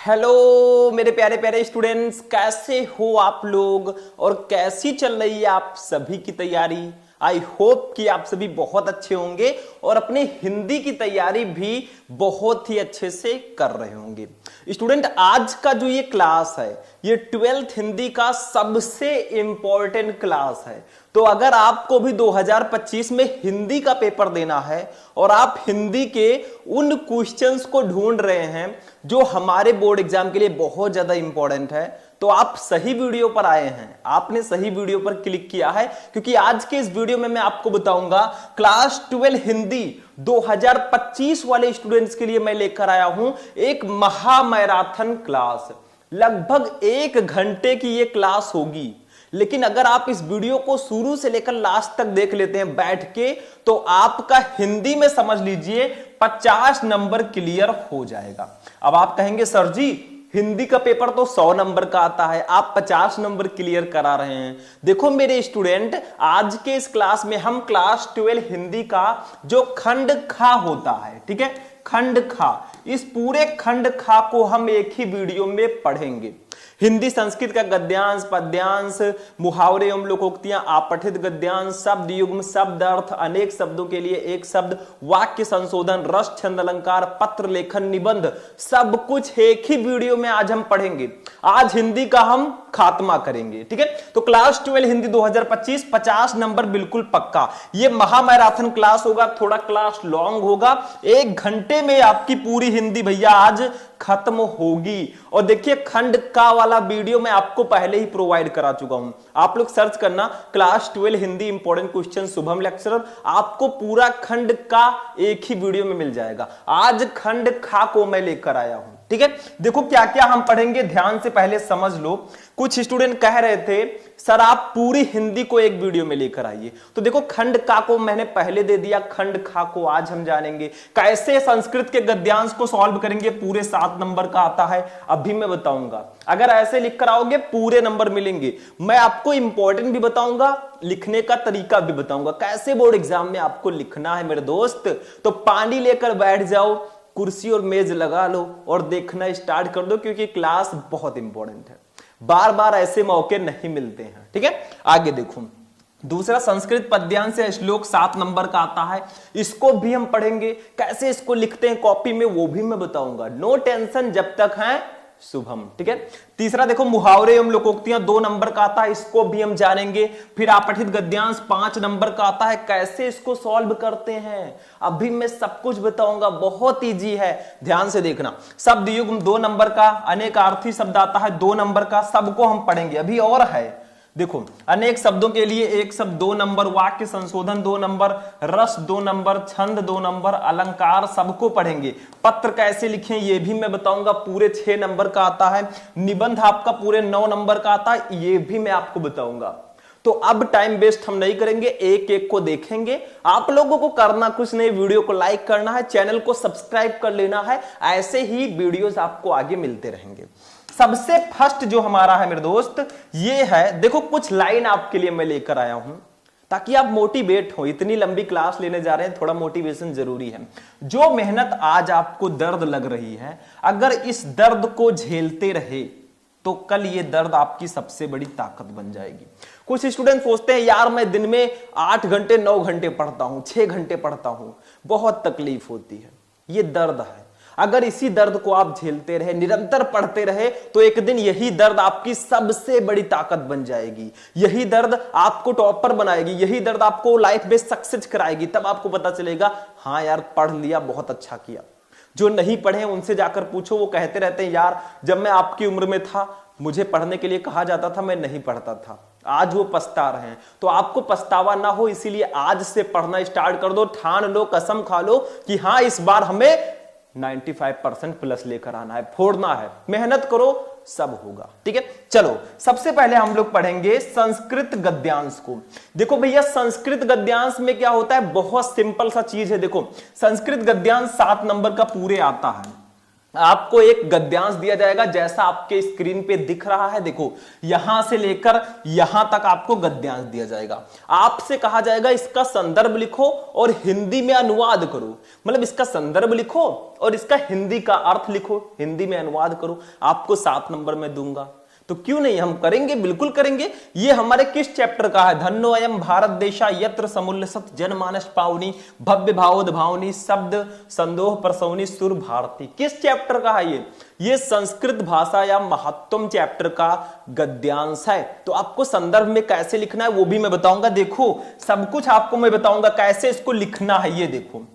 Hello मेरे प्यारे प्यारे स्टूडेंट्स, कैसे हो आप लोग और कैसी चल रही है आप सभी की तैयारी। आई होप कि आप सभी बहुत अच्छे होंगे और अपने हिंदी की तैयारी भी बहुत ही अच्छे से कर रहे होंगे। स्टूडेंट, आज का जो ये क्लास है ये 12th हिंदी का सबसे इंपॉर्टेंट क्लास है। तो अगर आपको भी 2025 में हिंदी का पेपर देना है और आप हिंदी के उन क्वेश्चंस को ढूंढ रहे हैं जो हमारे बोर्ड एग्जाम के लिए बहुत ज्यादा इंपॉर्टेंट है, तो आप सही वीडियो पर आए हैं। आपने सही वीडियो पर क्लिक किया है, क्योंकि आज के इस वीडियो में मैं आपको बताऊंगा क्लास 12 हिंदी 2025 वाले स्टूडेंट्स के लिए मैं लेकर आया हूं एक महा मैराथन क्लास। लगभग 1 घंटे की ये क्लास होगी, लेकिन अगर आप इस वीडियो को शुरू से लेकर लास्ट तक देख लेते हैं बैठ के, तो आपका हिंदी में समझ लीजिए 50 नंबर क्लियर हो जाएगा। अब आप कहेंगे सर जी, हिंदी का पेपर तो 100 नंबर का आता है, आप 50 नंबर क्लियर करा रहे हैं। देखो मेरे स्टूडेंट, आज के इस क्लास में हम क्लास 12 हिंदी का जो खंड खा होता है, ठीक है, खंड खा, इस पूरे खंड खा को हम एक ही वीडियो में पढ़ेंगे। हिंदी संस्कृत का गद्यांश, पद्यांश, मुहावरे एवं लोकोक्तियां, आपठित गद्यांश, शब्द युग्म, शब्द अर्थ, अनेक शब्दों के लिए एक शब्द, वाक्य संशोधन, रस, छंद, अलंकार, पत्र लेखन, निबंध, सब कुछ एक ही वीडियो में आज हम पढ़ेंगे। आज हिंदी का हम खात्मा करेंगे, ठीक है। तो क्लास 12 हिंदी 2025 50 नंबर बिल्कुल पक्का। ये महा मैराथन क्लास होगा, थोड़ा क्लास लॉन्ग होगा, 1 घंटे में आपकी पूरी हिंदी भैया आज खत्म होगी। और देखिए, खंड का वाला वीडियो मैं आपको पहले ही प्रोवाइड करा चुका हूं। आप लोग सर्च करना class 12 Hindi important question Shubham lecturer, आपको पूरा खंड का एक ही वीडियो में मिल जाएगा। आज खंड खा को मैं लेकर आया हूं, ठीक है। देखो क्या क्या हम पढ़ेंगे, ध्यान से पहले समझ लो। कुछ स्टूडेंट कह रहे थे सर आप पूरी हिंदी को एक वीडियो में लेकर आइए, तो देखो खंड का को मैंने पहले दे दिया, खंड खा को आज हम जानेंगे। कैसे संस्कृत के गद्यांश को सॉल्व करेंगे, पूरे 7 नंबर का आता है, अभी मैं बताऊंगा। अगर ऐसे लिख कर आओगे पूरे नंबर मिलेंगे। मैं आपको इंपॉर्टेंट भी बताऊंगा, लिखने का तरीका भी बताऊंगा, कैसे बोर्ड एग्जाम में आपको लिखना है मेरे दोस्त। तो पानी लेकर बैठ जाओ, कुर्सी और मेज लगा लो और देखना स्टार्ट कर दो, क्योंकि क्लास बहुत इंपॉर्टेंट है। बार बार ऐसे मौके नहीं मिलते हैं, ठीक है। आगे देखो, दूसरा संस्कृत पद्यांश या श्लोक 7 नंबर का आता है, इसको भी हम पढ़ेंगे। कैसे इसको लिखते हैं कॉपी में वो भी मैं बताऊंगा। नो टेंशन जब तक है शुभम, ठीक है। तीसरा देखो, मुहावरे एवं लोकोक्तियां 2 नंबर का आता है, इसको भी हम जानेंगे। फिर आपठित गद्यांश 5 नंबर का आता है, कैसे इसको सॉल्व करते हैं अभी मैं सब कुछ बताऊंगा, बहुत इजी है, ध्यान से देखना। शब्द युग्म 2 नंबर का, अनेकार्थी शब्द आता है 2 नंबर का, सबको हम पढ़ेंगे। अभी और है, देखो अनेक शब्दों के लिए एक शब्द 2 नंबर, वाक्य संशोधन 2 नंबर, रस 2 नंबर, छंद 2 नंबर, अलंकार सबको पढ़ेंगे। पत्र कैसे लिखें ये भी मैं बताऊंगा, पूरे 6 नंबर का आता है। निबंध आपका पूरे 9 नंबर का आता है, ये भी मैं आपको बताऊंगा। तो अब टाइम वेस्ट हम नहीं करेंगे, एक एक को देखेंगे। आप लोगों को करना कुछ नहीं, वीडियो को लाइक करना है, चैनल को सब्सक्राइब कर लेना है, ऐसे ही वीडियोस आपको आगे मिलते रहेंगे। सबसे फर्स्ट जो हमारा है मेरे दोस्त ये है, देखो कुछ लाइन आपके लिए मैं लेकर आया हूं ताकि आप मोटिवेट हो। इतनी लंबी क्लास लेने जा रहे हैं, थोड़ा मोटिवेशन जरूरी है। जो मेहनत आज आपको दर्द लग रही है, अगर इस दर्द को झेलते रहे तो कल ये दर्द आपकी सबसे बड़ी ताकत बन जाएगी। कुछ स्टूडेंट सोचते हैं यार मैं दिन में 8 घंटे 9 घंटे पढ़ता हूं, 6 घंटे पढ़ता हूं, बहुत तकलीफ होती है। ये दर्द है, अगर इसी दर्द को आप झेलते रहे, निरंतर पढ़ते रहे, तो एक दिन यही दर्द आपकी सबसे बड़ी ताकत बन जाएगी। यही दर्द आपको टॉपर बनाएगी, यही दर्द आपको लाइफ में सक्सेस कराएगी। तब आपको पता चलेगा हाँ यार पढ़ लिया, बहुत अच्छा किया। जो नहीं पढ़े उनसे जाकर पूछो, वो कहते रहते हैं यार जब मैं आपकी उम्र में था मुझे पढ़ने के लिए कहा जाता था, मैं नहीं पढ़ता था। आज वो पछता रहे हैं। तो आपको पछतावा ना हो, इसीलिए आज से पढ़ना स्टार्ट कर दो। ठान लो, कसम खा लो कि हाँ इस बार हमें 95% प्लस लेकर आना है, फोड़ना है, मेहनत करो, सब होगा, ठीक है। चलो सबसे पहले हम लोग पढ़ेंगे संस्कृत गद्यांश को। देखो भैया संस्कृत गद्यांश में क्या होता है, बहुत सिंपल सा चीज है। देखो संस्कृत गद्यांश 7 नंबर का पूरे आता है, आपको एक गद्यांश दिया जाएगा जैसा आपके स्क्रीन पे दिख रहा है। देखो यहां से लेकर यहां तक आपको गद्यांश दिया जाएगा। आपसे कहा जाएगा इसका संदर्भ लिखो और हिंदी में अनुवाद करो। मतलब इसका संदर्भ लिखो और इसका हिंदी का अर्थ लिखो, हिंदी में अनुवाद करो। आपको 7 नंबर में दूंगा। तो क्यों नहीं, हम करेंगे, बिल्कुल करेंगे। ये हमारे किस चैप्टर का है? धन्यो अयम भारत देशा यत्र समुल्लसत जनमानस पावनी भव्य भावोद भावनी शब्द संदोह प्रसवनी सुर भारती। किस चैप्टर का है ये संस्कृत भाषा या महत्वम चैप्टर का गद्यांश है। तो आपको संदर्भ में कैसे लिखना है वो भी मैं बताऊंगा। देखो सब कुछ आपको मैं बताऊंगा कैसे इसको लिखना है। ये देखो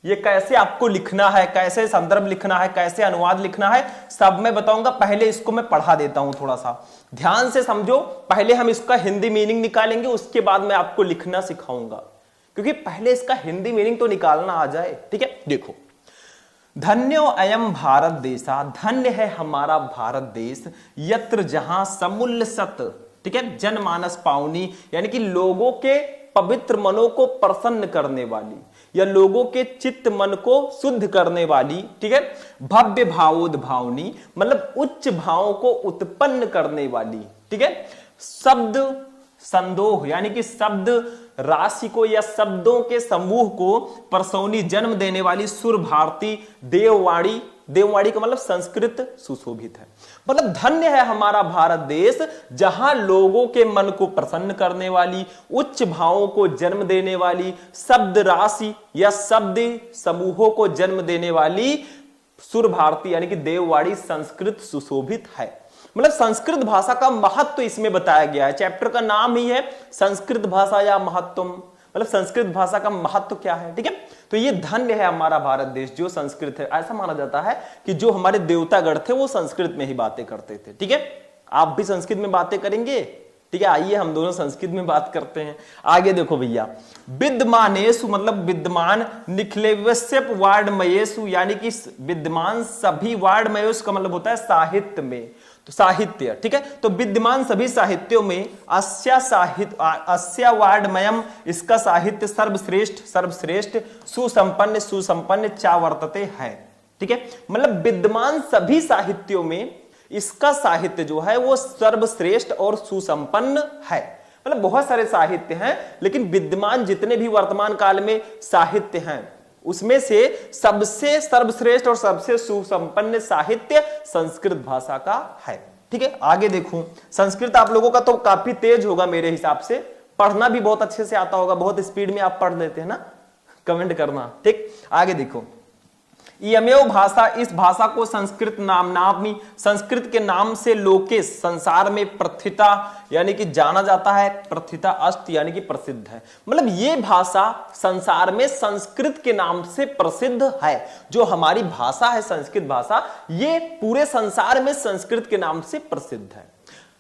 ये कैसे आपको लिखना है, कैसे संदर्भ लिखना है, कैसे अनुवाद लिखना है, सब मैं बताऊंगा। पहले इसको मैं पढ़ा देता हूं, थोड़ा सा ध्यान से समझो। पहले हम इसका हिंदी मीनिंग निकालेंगे, उसके बाद मैं आपको लिखना सिखाऊंगा, क्योंकि पहले इसका हिंदी मीनिंग तो निकालना आ जाए। ठीक है, देखो धन्यो अयम भारत देशा, धन्य है हमारा भारत देश, यत्र जहां समुल्लसत, ठीक है, जनमानस पावनी यानी कि लोगों के पवित्र मनों को प्रसन्न करने वाली या लोगों के चित्त मन को शुद्ध करने वाली, ठीक है, भव्य भावोद भावनी मतलब उच्च भावों को उत्पन्न करने वाली, ठीक है, शब्द संदोह यानी कि शब्द राशि को या शब्दों के समूह को प्रसौनी जन्म देने वाली सुर भारती देववाणी, देववाणी का मतलब संस्कृत सुशोभित है। मतलब धन्य है हमारा भारत देश जहां लोगों के मन को प्रसन्न करने वाली, उच्च भावों को जन्म देने वाली, शब्द राशि या शब्द समूहों को जन्म देने वाली सुर भारती यानी कि देववाणी संस्कृत सुशोभित है। मतलब संस्कृत भाषा का महत्व इसमें बताया गया है। चैप्टर का नाम ही है संस्कृत भाषा या महत्वम, मतलब संस्कृत भाषा का महत्व क्या है। ठीक है, तो ये धन्य है हमारा भारत देश जो संस्कृत है। ऐसा माना जाता है कि जो हमारे देवतागण थे वो संस्कृत में ही बातें करते थे। ठीक है, आप भी संस्कृत में बातें करेंगे। ठीक है, आइए हम दोनों संस्कृत में बात करते हैं। आगे देखो भैया, विद्यमानेषु मतलब विद्यमान, निखिलेवस्यप वाड्मयेषु यानी कि विद्यमान सभी, वाड्मयेषु का मतलब होता है साहित्य में, तो साहित्य। ठीक है, तो विद्यमान सभी साहित्यों में अस्या वाड्मयम इसका साहित्य सर्वश्रेष्ठ सर्वश्रेष्ठ, सुसंपन्न सुसंपन्न चा वर्तते है। ठीक है, मतलब विद्यमान सभी साहित्यों में इसका साहित्य जो है वो सर्वश्रेष्ठ और सुसंपन्न है। मतलब बहुत सारे साहित्य हैं, लेकिन विद्यमान जितने भी वर्तमान काल में साहित्य हैं उसमें से सबसे सर्वश्रेष्ठ और सबसे सुसंपन्न साहित्य संस्कृत भाषा का है। ठीक है, आगे देखो, संस्कृत आप लोगों का तो काफी तेज होगा मेरे हिसाब से, पढ़ना भी बहुत अच्छे से आता होगा, बहुत स्पीड में आप पढ़ लेते हैं ना, कमेंट करना। ठीक, आगे देखो, इयमेव भाषा, इस भाषा को संस्कृत नाम्नामि, संस्कृत के नाम से लोके संसार में प्रथिता यानी कि जाना जाता है, प्रथिता अस्त यानी कि प्रसिद्ध है। मतलब ये भाषा संसार में संस्कृत के नाम से प्रसिद्ध है। जो हमारी भाषा है संस्कृत भाषा, ये पूरे संसार में संस्कृत के नाम से प्रसिद्ध है।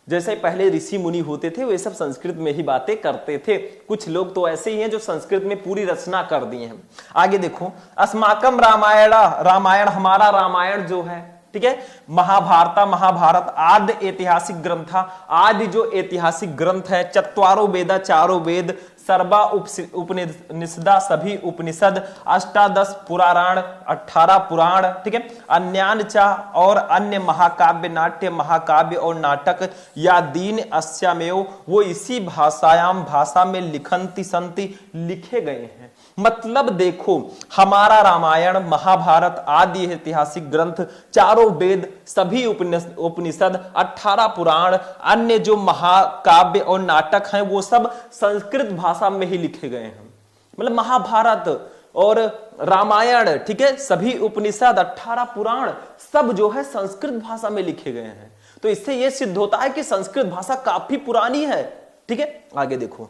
जैसे पहले ऋषि मुनि होते थे वे सब संस्कृत में ही बातें करते थे। कुछ लोग तो ऐसे ही हैं जो संस्कृत में पूरी रचना कर दिए हैं। आगे देखो, अस्माकम रामायण हमारा रामायण जो है, ठीक है, महाभारत आदि ऐतिहासिक ग्रंथ, आदि जो ऐतिहासिक ग्रंथ है, चत्वारो वेदा चारों वेद, सर्वा उपनिषदा सभी उपनिषद, अष्टादश पुराण 18 पुराण, ठीक है, अन्यान चा और अन्य महाकाव्य, नाट्य महाकाव्य और नाटक या दीन अस्यामेव वो इसी भाषा में लिखंती संति लिखे गए हैं। मतलब देखो, हमारा रामायण महाभारत आदि ऐतिहासिक ग्रंथ, चारों वेद, सभी उपनिषद, 18 पुराण, अन्य जो महाकाव्य और नाटक हैं वो सब संस्कृत भाषा में ही लिखे गए हैं। मतलब महाभारत और रामायण, ठीक है, सभी उपनिषद, 18 पुराण सब जो है संस्कृत भाषा में लिखे गए हैं। तो इससे यह सिद्ध होता है कि संस्कृत भाषा काफी पुरानी है। ठीक है, आगे देखो,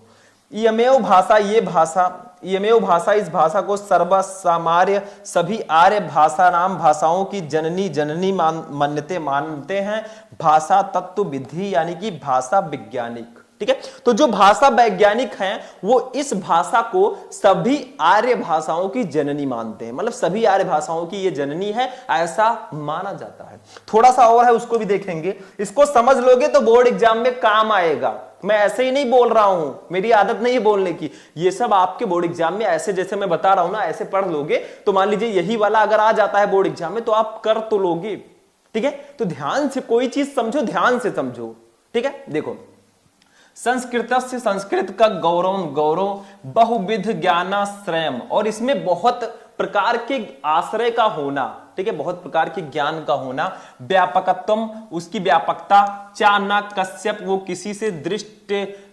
इयमेव भाषा, ये भाषा, इयमेव भाषा, इस भाषा को सर्वसामान्य सभी आर्य भाषा नाम भाषाओं की जननी मानते हैं। भाषा तत्व विधि यानी कि भाषा वैज्ञानिक। ठीक है। तो जो भाषा वैज्ञानिक हैं वो इस भाषा को सभी आर्य भाषाओं की जननी मानते हैं, मतलब सभी आर्य भाषाओं की ये जननी है ऐसा माना जाता है। थोड़ा सा और है उसको भी देखेंगे, इसको समझ लोगे तो बोर्ड एग्जाम में काम आएगा। मैं ऐसे ही नहीं बोल रहा हूं, मेरी आदत नहीं है बोलने की, ये सब आपके बोर्ड एग्जाम में ऐसे जैसे मैं बता रहा हूं ना ऐसे पढ़ लोगे तो मान लीजिए यही वाला अगर आ जाता है बोर्ड एग्जाम में तो आप कर तो लोगे, ठीक है। तो ध्यान से कोई चीज समझो, ध्यान से समझो, ठीक है। देखो, संस्कृतस्य संस्कृत का गौरव गौरव बहुविध ज्ञानाश्रयम, और इसमें बहुत प्रकार के आश्रय का होना, ठीक है, बहुत प्रकार के ज्ञान का होना, व्यापकत्वम उसकी व्यापकता, चाना कश्यप वो किसी से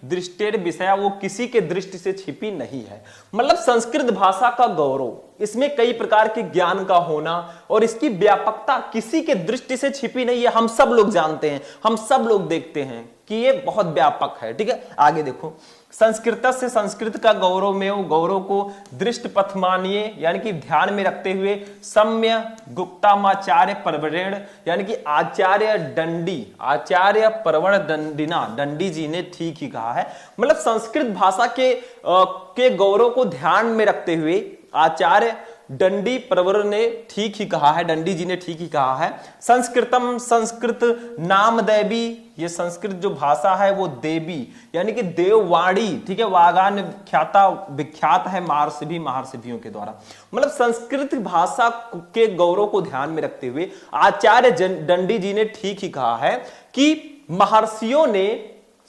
दृष्टेर विषया वो किसी के दृष्टि से छिपी नहीं है। मतलब संस्कृत भाषा का गौरव, इसमें कई प्रकार के ज्ञान का होना और इसकी व्यापकता किसी के दृष्टि से छिपी नहीं है। हम सब लोग जानते हैं, हम सब लोग देखते हैं कि ये बहुत व्यापक है, ठीक है। आगे देखो, संस्कृत से संस्कृत का गौरव में वो गौरव को दृष्ट पथ मानिए, यानी कि ध्यान में रखते हुए सम्य गुप्तामाचार्य परवरेण, यानी कि आचार्य दंडी, आचार्य परवण दंडिना, दंडी जी ने ठीक ही कहा है। मतलब संस्कृत भाषा के गौरव को ध्यान में रखते हुए आचार्य दंडी परवर ने ठीक ही कहा है, दंडी जी ने ठीक ही कहा है। संस्कृतम संस्कृत नाम देवी, ये संस्कृत जो भाषा है वो देवी यानी कि देववाणी, ठीक है, वागान ख्याता विख्यात है महर्षियों के द्वारा। मतलब संस्कृत भाषा के गौरव को ध्यान में रखते हुए आचार्य दंडी जी ने ठीक ही कहा है कि महर्षियों ने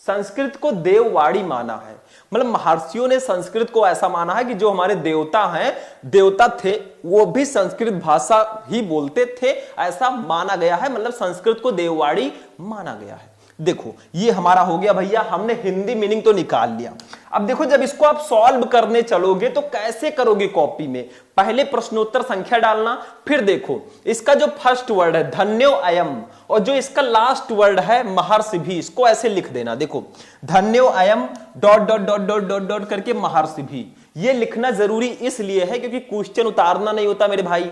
संस्कृत को देववाणी माना है। मतलब महर्षियों ने संस्कृत को ऐसा माना है कि जो हमारे देवता हैं, देवता थे, वो भी संस्कृत भाषा ही बोलते थे, ऐसा माना गया है। मतलब संस्कृत को देववाणी माना गया है। देखो ये हमारा हो गया भैया, हमने हिंदी मीनिंग तो निकाल लिया। अब देखो जब इसको आप सॉल्व करने चलोगे तो कैसे करोगे कॉपी में, पहले प्रश्नोत्तर संख्या डालना, फिर देखो इसका जो फर्स्ट वर्ड है धन्यो अयम और जो इसका लास्ट वर्ड है महर्षि भी, इसको ऐसे लिख देना। देखो धन्यो अयम dot dot dot dot dot dot करके महर्षि भी, ये लिखना जरूरी इसलिए है क्योंकि क्वेश्चन उतारना नहीं होता मेरे भाई,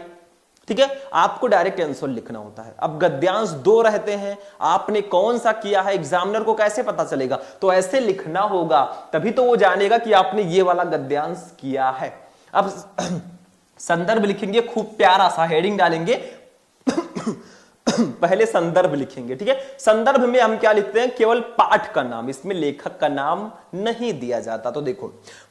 ठीक है, आपको डायरेक्ट आंसर लिखना होता है। अब गद्यांश 2 रहते हैं, आपने कौन सा किया है एग्जामिनर को कैसे पता चलेगा, तो ऐसे लिखना होगा तभी तो वो जानेगा कि आपने ये वाला गद्यांश किया है। अब संदर्भ लिखेंगे, खूब प्यारा सा हेडिंग डालेंगे पहले संदर्भ लिखेंगे, ठीक है। संदर्भ में हम क्या लिखते हैं, केवल पाठ का नाम, इसमें लेखक का नाम नहीं दिया जाता। तो देखो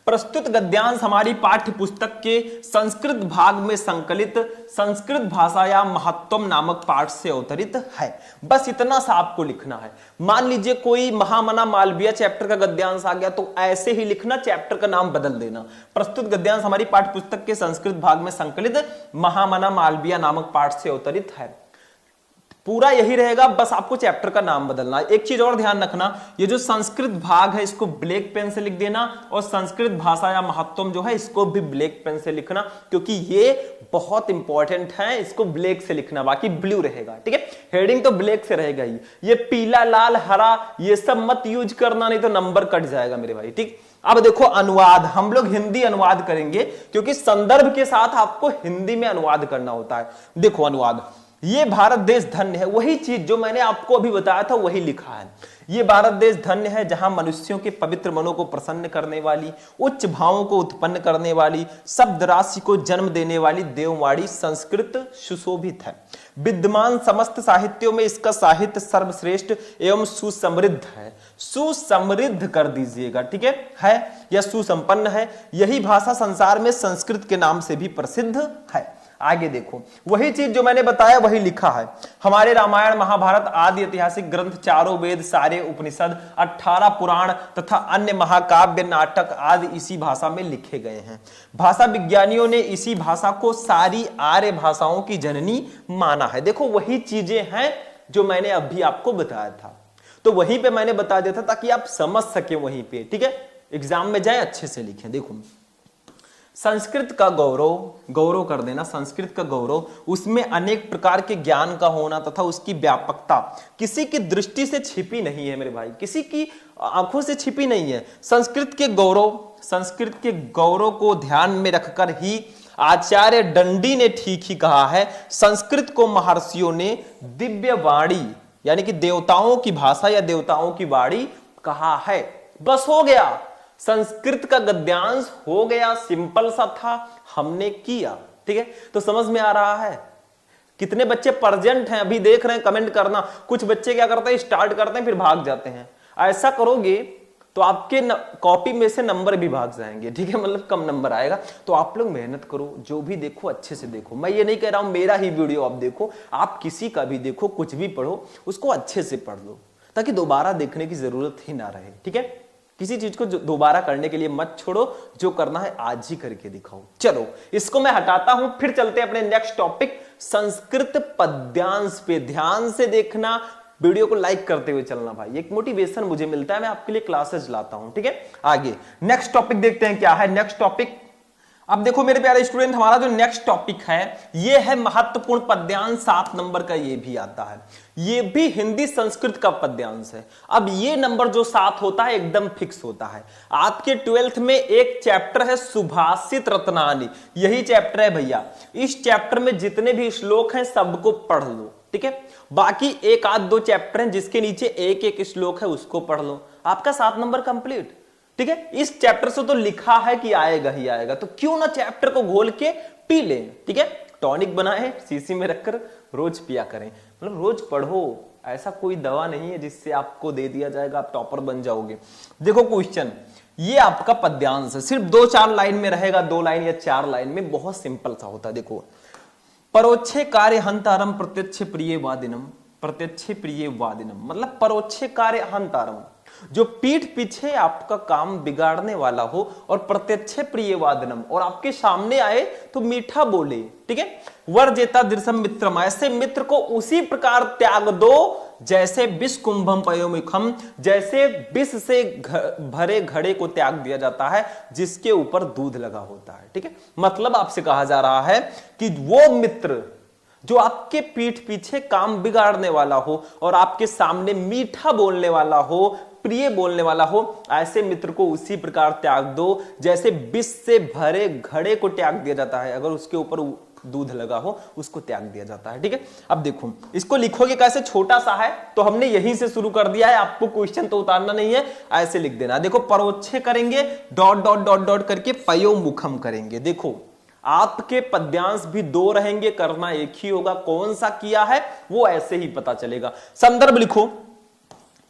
प्रस्तुत गद्यांश हमारी पाठ्य पुस्तक के संस्कृत भाग में संकलित संस्कृत भाषा या महत्वम नामक पाठ से अवतरित है। बस इतना सा आपको लिखना है। मान लीजिए कोई महामना मालवीय चैप्टर का गद्यांश आ गया तो ऐसे ही लिखना, चैप्टर का नाम बदल देना। प्रस्तुत गद्यांश हमारी पाठ्य पुस्तक के संस्कृत भाग में संकलित महामना मालवीय नामक पाठ से अवतरित है, पूरा यही रहेगा, बस आपको चैप्टर का नाम बदलना है। एक चीज और ध्यान रखना, ये जो संस्कृत भाग है इसको ब्लैक पेन से लिख देना और संस्कृत भाषा या महत्वम जो है इसको भी ब्लैक पेन से लिखना, क्योंकि ये बहुत इंपॉर्टेंट है, इसको ब्लैक से लिखना, बाकी ब्लू रहेगा, ठीक है। हेडिंग तो ब्लैक से रहेगा ही, ये पीला लाल हरा ये सब मत यूज करना, नहीं तो नंबर कट जाएगा मेरे भाई, ठीक। अब देखो अनुवाद, हम लोग हिंदी अनुवाद करेंगे क्योंकि संदर्भ के साथ आपको हिंदी में अनुवाद करना होता है। देखो अनुवाद, ये भारत देश धन्य है, वही चीज जो मैंने आपको अभी बताया था वही लिखा है। ये भारत देश धन्य है जहां मनुष्यों के पवित्र मनों को प्रसन्न करने वाली, उच्च भावों को उत्पन्न करने वाली, शब्द राशि को जन्म देने वाली देववाणी संस्कृत सुशोभित है। विद्यमान समस्त साहित्यों में इसका साहित्य सर्वश्रेष्ठ एवं सुसमृद्ध है। सुसमृद्ध कर दीजिएगा, ठीक है या सुसंपन्न है। यही भाषा संसार में संस्कृत के नाम से भी प्रसिद्ध है। आगे देखो वही चीज जो मैंने बताया वही लिखा है। हमारे रामायण महाभारत आदि ऐतिहासिक ग्रंथ, चारों वेद, सारे उपनिषद, 18 पुराण तथा अन्य महाकाव्य, नाटक आदि इसी भाषा में लिखे गए हैं। भाषा विज्ञानियों ने इसी भाषा को सारी आर्य भाषाओं की जननी माना है। देखो वही चीजें हैं जो मैंने अभी आपको बताया था, तो वहीं पे मैंने बता दिया था ताकि आप समझ सके वहीं पे, ठीक है। एग्जाम में जाए अच्छे से लिखें। देखो संस्कृत का गौरव, गौरव कर देना, संस्कृत का गौरव, उसमें अनेक प्रकार के ज्ञान का होना तथा उसकी व्यापकता किसी की दृष्टि से छिपी नहीं है मेरे भाई, किसी की आंखों से छिपी नहीं है। संस्कृत के गौरव को ध्यान में रखकर ही आचार्य दंडी ने ठीक ही कहा है, संस्कृत को महर्षियों ने दिव्य वाणी यानी कि देवताओं की भाषा या देवताओं की वाणी कहा है। बस हो गया, संस्कृत का गद्यांश हो गया, सिंपल सा था, हमने किया। ठीक है, तो समझ में आ रहा है? कितने बच्चे प्रेजेंट हैं अभी देख रहे हैं, कमेंट करना। कुछ बच्चे क्या करते हैं, स्टार्ट करते हैं फिर भाग जाते हैं। ऐसा करोगे तो आपके कॉपी में से नंबर भी भाग जाएंगे। ठीक है, मतलब कम नंबर आएगा। तो आप लोग मेहनत करो, जो भी देखो अच्छे से देखो। मैं ये नहीं कह रहा हूं मेरा ही वीडियो आप देखो, आप किसी का भी देखो, कुछ भी पढ़ो, उसको अच्छे से पढ़ लो ताकि दोबारा देखने की जरूरत ही ना रहे। ठीक है, किसी चीज को दोबारा करने के लिए मत छोड़ो, जो करना है आज ही करके दिखाओ। चलो इसको मैं हटाता हूं, फिर चलते हैं अपने नेक्स्ट टॉपिक संस्कृत पद्यांश पे। ध्यान से देखना, वीडियो को लाइक करते हुए चलना भाई, एक मोटिवेशन मुझे मिलता है, मैं आपके लिए क्लासेस लाता हूं। ठीक है, आगे नेक्स्ट टॉपिक देखते हैं क्या है। नेक्स्ट टॉपिक, अब देखो मेरे प्यारे स्टूडेंट, हमारा जो नेक्स्ट टॉपिक है ये है महत्वपूर्ण पद्यांश। 7 नंबर का ये भी आता है, ये भी हिंदी संस्कृत का पद्यांश है। अब ये नंबर जो 7 होता है एकदम फिक्स होता है। आपके 12th में एक चैप्टर है सुभाषित रत्नानी, यही चैप्टर है भैया। इस चैप्टर में जितने भी श्लोक हैं सबको पढ़ लो। ठीक है, बाकी एक आध दो चैप्टर हैं जिसके नीचे एक एक श्लोक है, उसको पढ़ लो, आपका 7 नंबर कंप्लीट। ठीक है, इस चैप्टर से तो लिखा है कि आएगा ही आएगा, तो क्यों ना चैप्टर को घोल के पी लें। ठीक है, टॉनिक बनाए शीशी में रखकर रोज पिया करें, मतलब रोज पढ़ो। ऐसा कोई दवा नहीं है जिससे आपको दे दिया जाएगा आप टॉपर बन जाओगे। देखो क्वेश्चन, ये आपका पद्यांश है, सिर्फ 2-4 लाइन में रहेगा, 2 लाइन या 4 लाइन में, बहुत सिंपल सा होता है। देखो, परोक्षे कार्य हंतारम प्रत्यक्ष प्रिय वादिनम, प्रत्यक्ष प्रिय वादिनम मतलब परोक्षे कार्य हंतारम, जो पीठ पीछे आपका काम बिगाड़ने वाला हो, और प्रत्यक्ष प्रिय वादनम, और आपके सामने आए तो मीठा बोले। ठीक है, वर्जेता दृशम मित्रम, ऐसे मित्र को उसी प्रकार त्याग दो जैसे विष कुंभम पयोमुखम, जैसे विष से भरे घड़े को त्याग दिया जाता है जिसके ऊपर दूध लगा होता है। ठीक है, मतलब आपसे कहा जा रहा है कि वो मित्र जो आपके पीठ पीछे काम बिगाड़ने वाला हो और आपके सामने मीठा बोलने वाला हो, प्रिय बोलने वाला हो, ऐसे मित्र को उसी प्रकार त्याग दो जैसे विष से भरे घड़े को त्याग दिया जाता है, अगर उसके ऊपर दूध लगा हो उसको त्याग दिया जाता है। ठीक है, अब देखो इसको लिखोगे कैसे, छोटा सा है तो हमने यहीं से शुरू कर दिया है, आपको क्वेश्चन तो उतारना नहीं है, ऐसे लिख देना। देखो परोक्षे करेंगे, डॉट डॉट डॉट डॉट करके पयोमुखम करेंगे। देखो आपके पद्यांश भी 2 रहेंगे, करना एक ही होगा, कौन सा किया है वो ऐसे ही पता चलेगा। संदर्भ लिखो,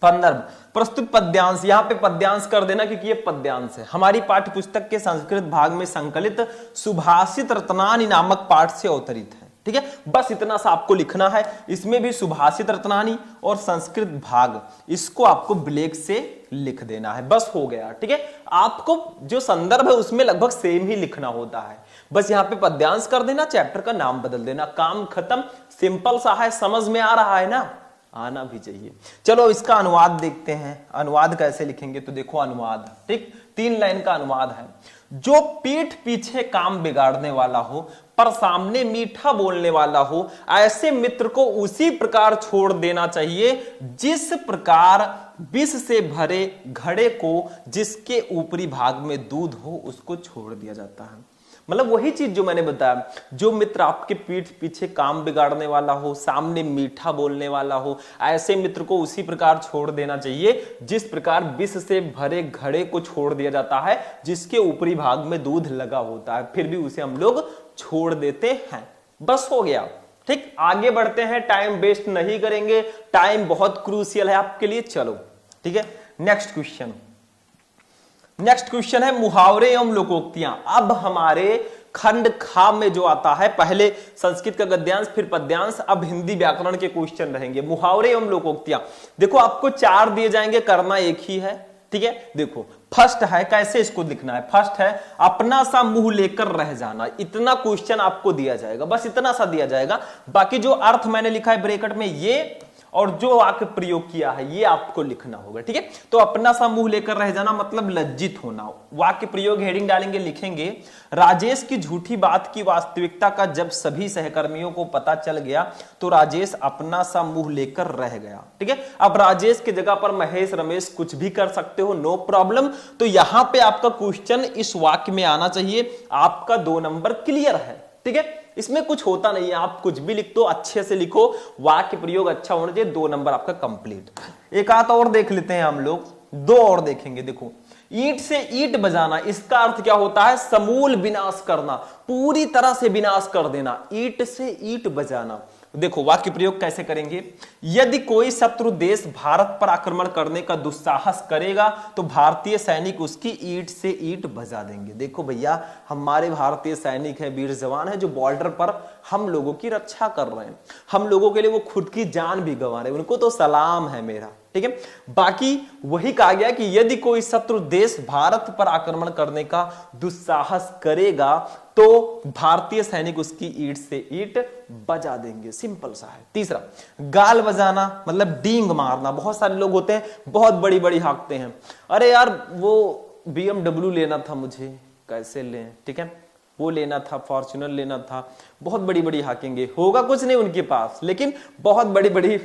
संदर्भ प्रस्तुत पद्यांश, यहां पे पद्यांश कर देना क्योंकि ये पद्यांश है। हमारी पाठ्य पुस्तक के संस्कृत भाग में संकलित सुभाषित रत्नानी नामक पाठ से अवतरित है। ठीक है, बस इतना सा आपको लिखना है। इसमें भी सुभाषित रत्नानी और संस्कृत भाग, इसको आपको ब्लैक से लिख देना है, बस हो गया। ठीक है, आपको जो संदर्भ है उसमें लगभग सेम ही लिखना होता है, बस यहां पे पद्यांश कर देना, चैप्टर का नाम बदल देना, काम खत्म। सिंपल सा है, समझ में आ रहा है ना, आना भी चाहिए। चलो इसका अनुवाद देखते हैं, अनुवाद कैसे लिखेंगे। तो देखो अनुवाद, ठीक 3 लाइन का अनुवाद है। जो पीठ पीछे काम बिगाड़ने वाला हो पर सामने मीठा बोलने वाला हो, ऐसे मित्र को उसी प्रकार छोड़ देना चाहिए जिस प्रकार विष से भरे घड़े को जिसके ऊपरी भाग में दूध हो उसको छोड़ दिया जाता है। मतलब वही चीज जो मैंने बताया, जो मित्र आपके पीठ पीछे काम बिगाड़ने वाला हो, सामने मीठा बोलने वाला हो, ऐसे मित्र को उसी प्रकार छोड़ देना चाहिए जिस प्रकार विष से भरे घड़े को छोड़ दिया जाता है जिसके ऊपरी भाग में दूध लगा होता है, फिर भी उसे हम लोग छोड़ देते हैं। बस हो गया। ठीक, आगे बढ़ते हैं, टाइम वेस्ट नहीं करेंगे, टाइम बहुत क्रूशियल है आपके लिए। चलो ठीक है, नेक्स्ट क्वेश्चन। नेक्स्ट क्वेश्चन है मुहावरे एवं लोकोक्तियां। अब हमारे खंड खा में जो आता है, पहले संस्कृत का गद्यांश फिर पद्यांश, अब हिंदी व्याकरण के क्वेश्चन रहेंगे। मुहावरे एवं लोकोक्तियां, देखो आपको 4 दिए जाएंगे, करना एक ही है। ठीक है, देखो फर्स्ट है, कैसे इसको लिखना है। फर्स्ट है अपना सा मुंह लेकर रह जाना, इतना क्वेश्चन आपको दिया जाएगा, बस इतना सा दिया जाएगा। बाकी जो अर्थ मैंने लिखा है ब्रैकेट में ये, और जो वाक्य प्रयोग किया है ये आपको लिखना होगा। ठीक है, तो अपना सा मुंह लेकर रह जाना मतलब लज्जित होना। वाक्य प्रयोग हेडिंग डालेंगे, लिखेंगे राजेश की झूठी बात की वास्तविकता का जब सभी सहकर्मियों को पता चल गया तो राजेश अपना सा मुंह लेकर रह गया। ठीक है, अब राजेश की जगह पर महेश रमेश कुछ भी कर सकते हो, नो प्रॉब्लम। तो यहां पे आपका क्वेश्चन इस वाक्य में आना चाहिए, आपका 2 नंबर क्लियर है। ठीक है, इसमें कुछ होता नहीं है, आप कुछ भी लिख दो, अच्छे से लिखो, वाक्य प्रयोग अच्छा होना चाहिए, 2 नंबर आपका कंप्लीट। एक आध और देख लेते हैं हम लोग। दो और देखेंगे। देखो, ईंट से ईंट बजाना, इसका अर्थ क्या होता है? समूल विनाश करना, पूरी तरह से विनाश कर देना, ईंट से ईंट बजाना। देखो वाक्य प्रयोग कैसे करेंगे। यदि कोई शत्रु देश भारत पर आक्रमण करने का दुस्साहस करेगा तो भारतीय सैनिक उसकी ईंट से ईंट बजा देंगे। देखो भैया, हमारे भारतीय सैनिक हैं, वीर जवान हैं, जो बॉर्डर पर हम लोगों की रक्षा कर रहे हैं, हम लोगों के लिए वो खुद की जान भी गंवा रहे हैं, उनको तो सलाम है मेरा। ठीक है, बाकी वही कहा गया कि यदि कोई शत्रु देश भारत पर आक्रमण करने का दुस्साहस करेगा तो भारतीय सैनिक उसकी ईंट से ईंट बजा देंगे। सिंपल सा है। तीसरा, गाल बजाना मतलब डींग मारना। बहुत सारे लोग होते हैं बहुत बड़ी बड़ी हाँकते हैं, अरे यार वो BMW लेना था मुझे, कैसे लें, ठीक है, वो लेना था, फॉर्च्यूनर लेना था, बहुत बड़ी बड़ी हाँकेंगे, होगा कुछ नहीं उनके पास, लेकिन बहुत बड़ी बड़ी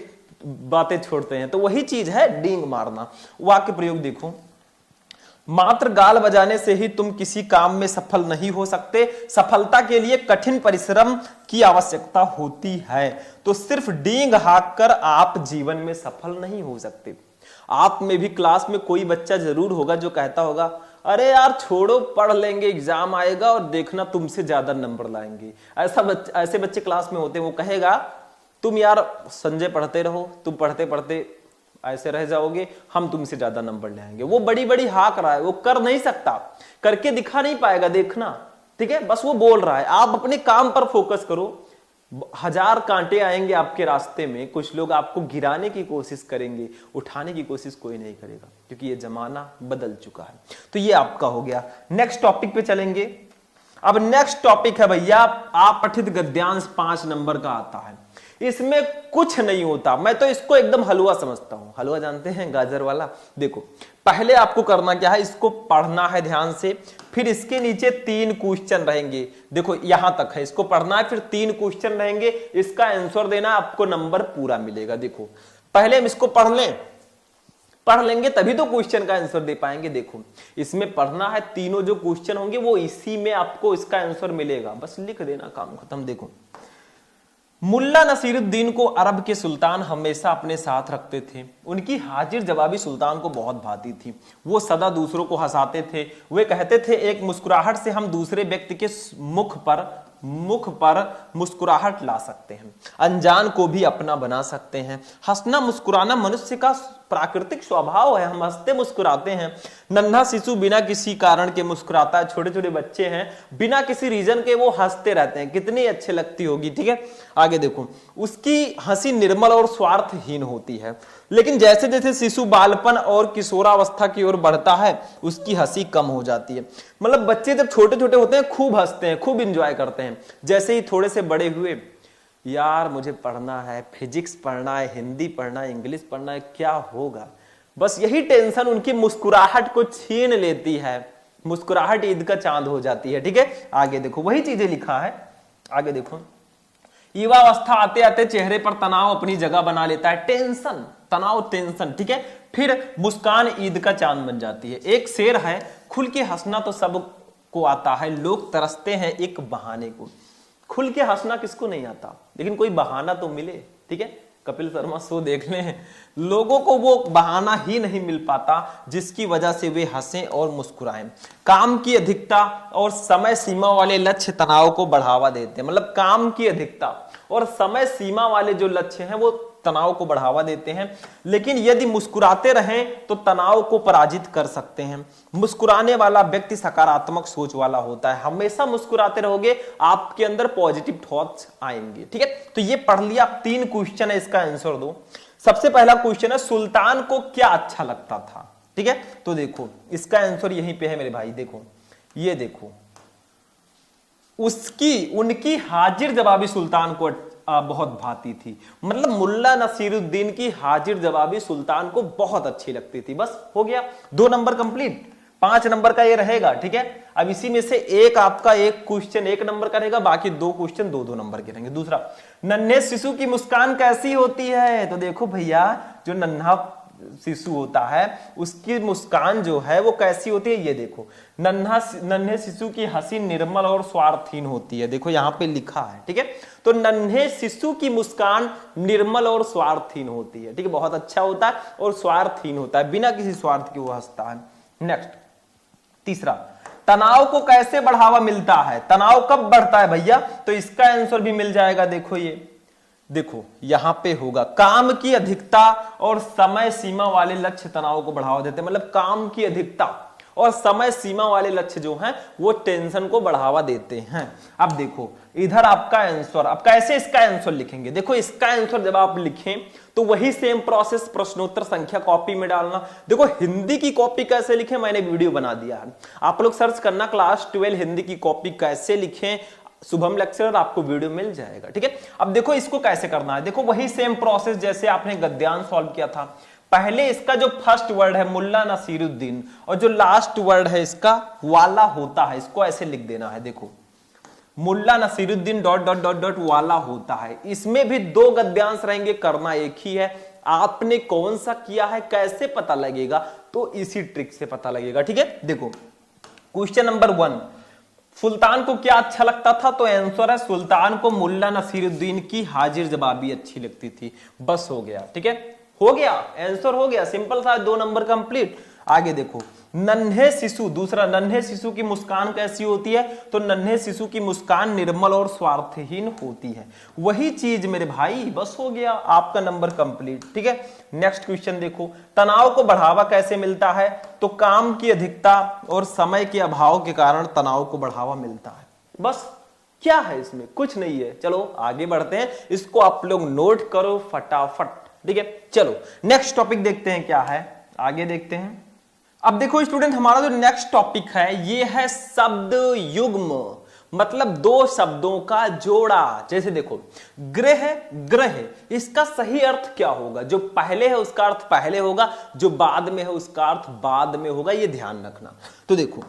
बातें छोड़ते हैं। तो वही चीज है डींग मारना। वाक्य प्रयोग देखो, मात्र गाल बजाने से ही तुम किसी काम में सफल नहीं हो सकते, सफलता के लिए कठिन परिश्रम की आवश्यकता होती है। तो सिर्फ डींग हाँक कर आप जीवन में सफल नहीं हो सकते। आप में भी क्लास में कोई बच्चा जरूर होगा जो कहता होगा, अरे यार छोड़ो, पढ़ लेंगे, एग्जाम आएगा और देखना तुमसे ज्यादा नंबर लाएंगे। ऐसे बच्चे क्लास में होते हैं। वो कहेगा, तुम यार संजय पढ़ते रहो, तुम पढ़ते पढ़ते ऐसे रह जाओगे, हम तुमसे ज्यादा नंबर ले आएंगे। वो बड़ी बड़ी हाँक रहा है, वो कर नहीं सकता, करके दिखा नहीं पाएगा, देखना, ठीक है, बस वो बोल रहा है। आप अपने काम पर फोकस करो। 1000 कांटे आएंगे आपके रास्ते में, कुछ लोग आपको गिराने की कोशिश करेंगे, उठाने की कोशिश कोई नहीं करेगा, क्योंकि ये जमाना बदल चुका है। तो ये आपका हो गया। नेक्स्ट टॉपिक पे चलेंगे। अब नेक्स्ट टॉपिक है भैया, आप पठित गद्यांश 5 नंबर का आता है। इसमें कुछ नहीं होता, मैं तो इसको एकदम हलवा समझता हूं। हलवा जानते हैं, गाजर वाला। देखो, पहले आपको करना क्या है, इसको पढ़ना है ध्यान से, फिर इसके नीचे 3 क्वेश्चन रहेंगे। देखो यहां तक है, इसको पढ़ना है, फिर 3 क्वेश्चन रहेंगे, इसका आंसर देना, आपको नंबर पूरा मिलेगा। देखो, पहले हम इसको पढ़ लें, पढ़ लेंगे तभी तो क्वेश्चन का आंसर दे पाएंगे। देखो, इसमें पढ़ना है, तीनों जो क्वेश्चन होंगे वो इसी में आपको इसका आंसर मिलेगा, बस लिख देना, काम खत्म। देखो, मुल्ला नसीरुद्दीन को अरब के सुल्तान हमेशा अपने साथ रखते थे। उनकी हाजिर जवाबी सुल्तान को बहुत भाती थी। वो सदा दूसरों को हंसाते थे। वे कहते थे, एक मुस्कुराहट से हम दूसरे व्यक्ति के मुख पर मुस्कुराहट ला सकते हैं, अनजान को भी अपना बना सकते हैं। हंसना मुस्कुराना मनुष्य का प्राकृतिक स्वभाव है, हम हंसते मुस्कुराते हैं। नन्हा शिशु बिना किसी कारण के मुस्कुराता है। छोटे छोटे बच्चे हैं, बिना किसी रीजन के वो हंसते रहते हैं, कितनी अच्छी लगती होगी। ठीक है, आगे देखो, उसकी हंसी निर्मल और स्वार्थहीन होती है। लेकिन जैसे जैसे शिशु बालपन और किशोरावस्था की ओर बढ़ता है, उसकी हंसी कम हो जाती है। मतलब बच्चे जब छोटे छोटे होते हैं खूब हंसते हैं, खूब इंजॉय करते हैं। जैसे ही थोड़े से बड़े हुए, यार मुझे पढ़ना है, फिजिक्स पढ़ना है, हिंदी पढ़ना है, इंग्लिश पढ़ना है, क्या होगा, बस यही टेंशन उनकी मुस्कुराहट को छीन लेती है। मुस्कुराहट ईद का चांद हो जाती है। ठीक है, आगे देखो, वही चीजें लिखा है, आगे देखो। युवावस्था आते आते चेहरे पर तनाव अपनी जगह बना लेता है। टेंशन, तनाव, टेंशन, ठीक है। फिर मुस्कान ईद का चांद बन जाती है। एक शेर है, खुल के हंसना तो सबको आता है, लोग तरसते हैं एक बहाने को। खुल के हंसना किसको नहीं आता, लेकिन कोई बहाना तो मिले। ठीक है, कपिल शर्मा शो देख लें, लोगों को वो बहाना ही नहीं मिल पाता जिसकी वजह से वे हंसें और मुस्कुराएं। काम की अधिकता और समय सीमा वाले लक्ष्य तनाव को बढ़ावा देते हैं। मतलब काम की अधिकता और समय सीमा वाले जो लक्ष्य हैं वो तनाव को बढ़ावा देते हैं। लेकिन यदि मुस्कुराते रहें तो तनाव को पराजित कर सकते हैं। मुस्कुराने वाला व्यक्ति सकारात्मक सोच वाला होता है। हमेशा मुस्कुराते रहोगे, आपके अंदर पॉजिटिव थॉट्स आएंगे। ठीक है, तो ये पढ़ लिया। 3 क्वेश्चन है, इसका आंसर दो। सबसे पहला क्वेश्चन है, सुल्तान को क्या अच्छा लगता था। ठीक है, तो देखो इसका आंसर यहीं पे है मेरे भाई। देखो, ये देखो, उनकी हाजिर जवाबी सुल्तान को बहुत भाती थी। मतलब मुल्ला नसीरुद्दीन की हाजिर जवाबी सुल्तान को बहुत अच्छी लगती थी। बस हो गया, 2 नंबर कंप्लीट। 5 नंबर का ये रहेगा। ठीक है, अब इसी में से एक आपका एक क्वेश्चन 1 नंबर का रहेगा, बाकी 2 क्वेश्चन 2-2 नंबर के रहेंगे। दूसरा, नन्हे शिशु की मुस्कान कैसी होती है। तो देखो भैया, जो नन्हा शिशु होता है उसकी मुस्कान जो है वो कैसी होती है, ये देखो, नन्हे शिशु की हंसी निर्मल और स्वार्थहीन होती है। देखो यहाँ पे लिखा है, ठीक है। तो नन्हे शिशु की मुस्कान निर्मल और स्वार्थहीन होती है, ठीक है, बहुत अच्छा होता है और स्वार्थहीन होता है, बिना किसी स्वार्थ के वो हंसता है। नेक्स्ट, तीसरा, तनाव को कैसे बढ़ावा मिलता है, तनाव कब बढ़ता है भैया, तो इसका आंसर भी मिल जाएगा। देखो ये देखो यहां पे होगा, काम की अधिकता और समय सीमा वाले लक्ष्य तनाव को बढ़ावा देते हैं। मतलब काम की अधिकता और समय सीमा वाले लक्ष्य जो हैं वो टेंशन को बढ़ावा देते हैं। अब देखो इधर आपका आंसर, अब कैसे इसका आंसर लिखेंगे, देखो इसका आंसर जब आप लिखें तो वही सेम प्रोसेस, प्रश्नोत्तर संख्या कॉपी में डालना। देखो हिंदी की कॉपी कैसे लिखें मैंने वीडियो बना दिया है, आप लोग सर्च करना क्लास 12 हिंदी की कॉपी कैसे लिखें, शुभम लेक्चरर, आपको वीडियो मिल जाएगा, ठीक है। अब देखो इसको कैसे करना है, देखो वही सेम प्रोसेस जैसे आपने गद्यांश सॉल्व किया था। पहले इसका जो फर्स्ट वर्ड है मुल्ला नसीरुद्दीन और जो लास्ट वर्ड है इसका वाला होता है, इसको ऐसे लिख देना है। देखो Mulla Nasiruddin dot dot dot dot वाला होता है, इसमें भी दो गद्यांश रहेंगे, करना एक ही है। आपने कौन सा किया है कैसे पता लगेगा, तो इसी ट्रिक से पता लगेगा, ठीक है। देखो क्वेश्चन नंबर 1, सुल्तान को क्या अच्छा लगता था, तो आंसर है सुल्तान को मुल्ला नसीरुद्दीन की हाजिर जवाबी अच्छी लगती थी। बस हो गया, ठीक है, हो गया, आंसर हो गया, सिंपल सा, 2 नंबर कंप्लीट। आगे देखो, नन्हे शिशु, दूसरा, नन्हे शिशु की मुस्कान कैसी होती है, तो नन्हे शिशु की मुस्कान निर्मल और स्वार्थहीन होती है। वही चीज मेरे भाई, बस हो गया, आपका नंबर कंप्लीट, ठीक है। नेक्स्ट क्वेश्चन देखो, तनाव को बढ़ावा कैसे मिलता है, तो काम की अधिकता और समय के अभाव के कारण तनाव को बढ़ावा मिलता है। बस क्या है इसमें, कुछ नहीं है। चलो आगे बढ़ते हैं, इसको आप लोग नोट करो फटाफट, ठीक है। चलो नेक्स्ट टॉपिक देखते हैं क्या है, आगे देखते हैं। अब देखो स्टूडेंट, हमारा जो नेक्स्ट टॉपिक है ये है शब्द युग्म, मतलब 2 शब्दों का जोड़ा। जैसे देखो गृह, ग्रह, इसका सही अर्थ क्या होगा, जो पहले है उसका अर्थ पहले होगा, जो बाद में है उसका अर्थ बाद में होगा, ये ध्यान रखना। तो देखो,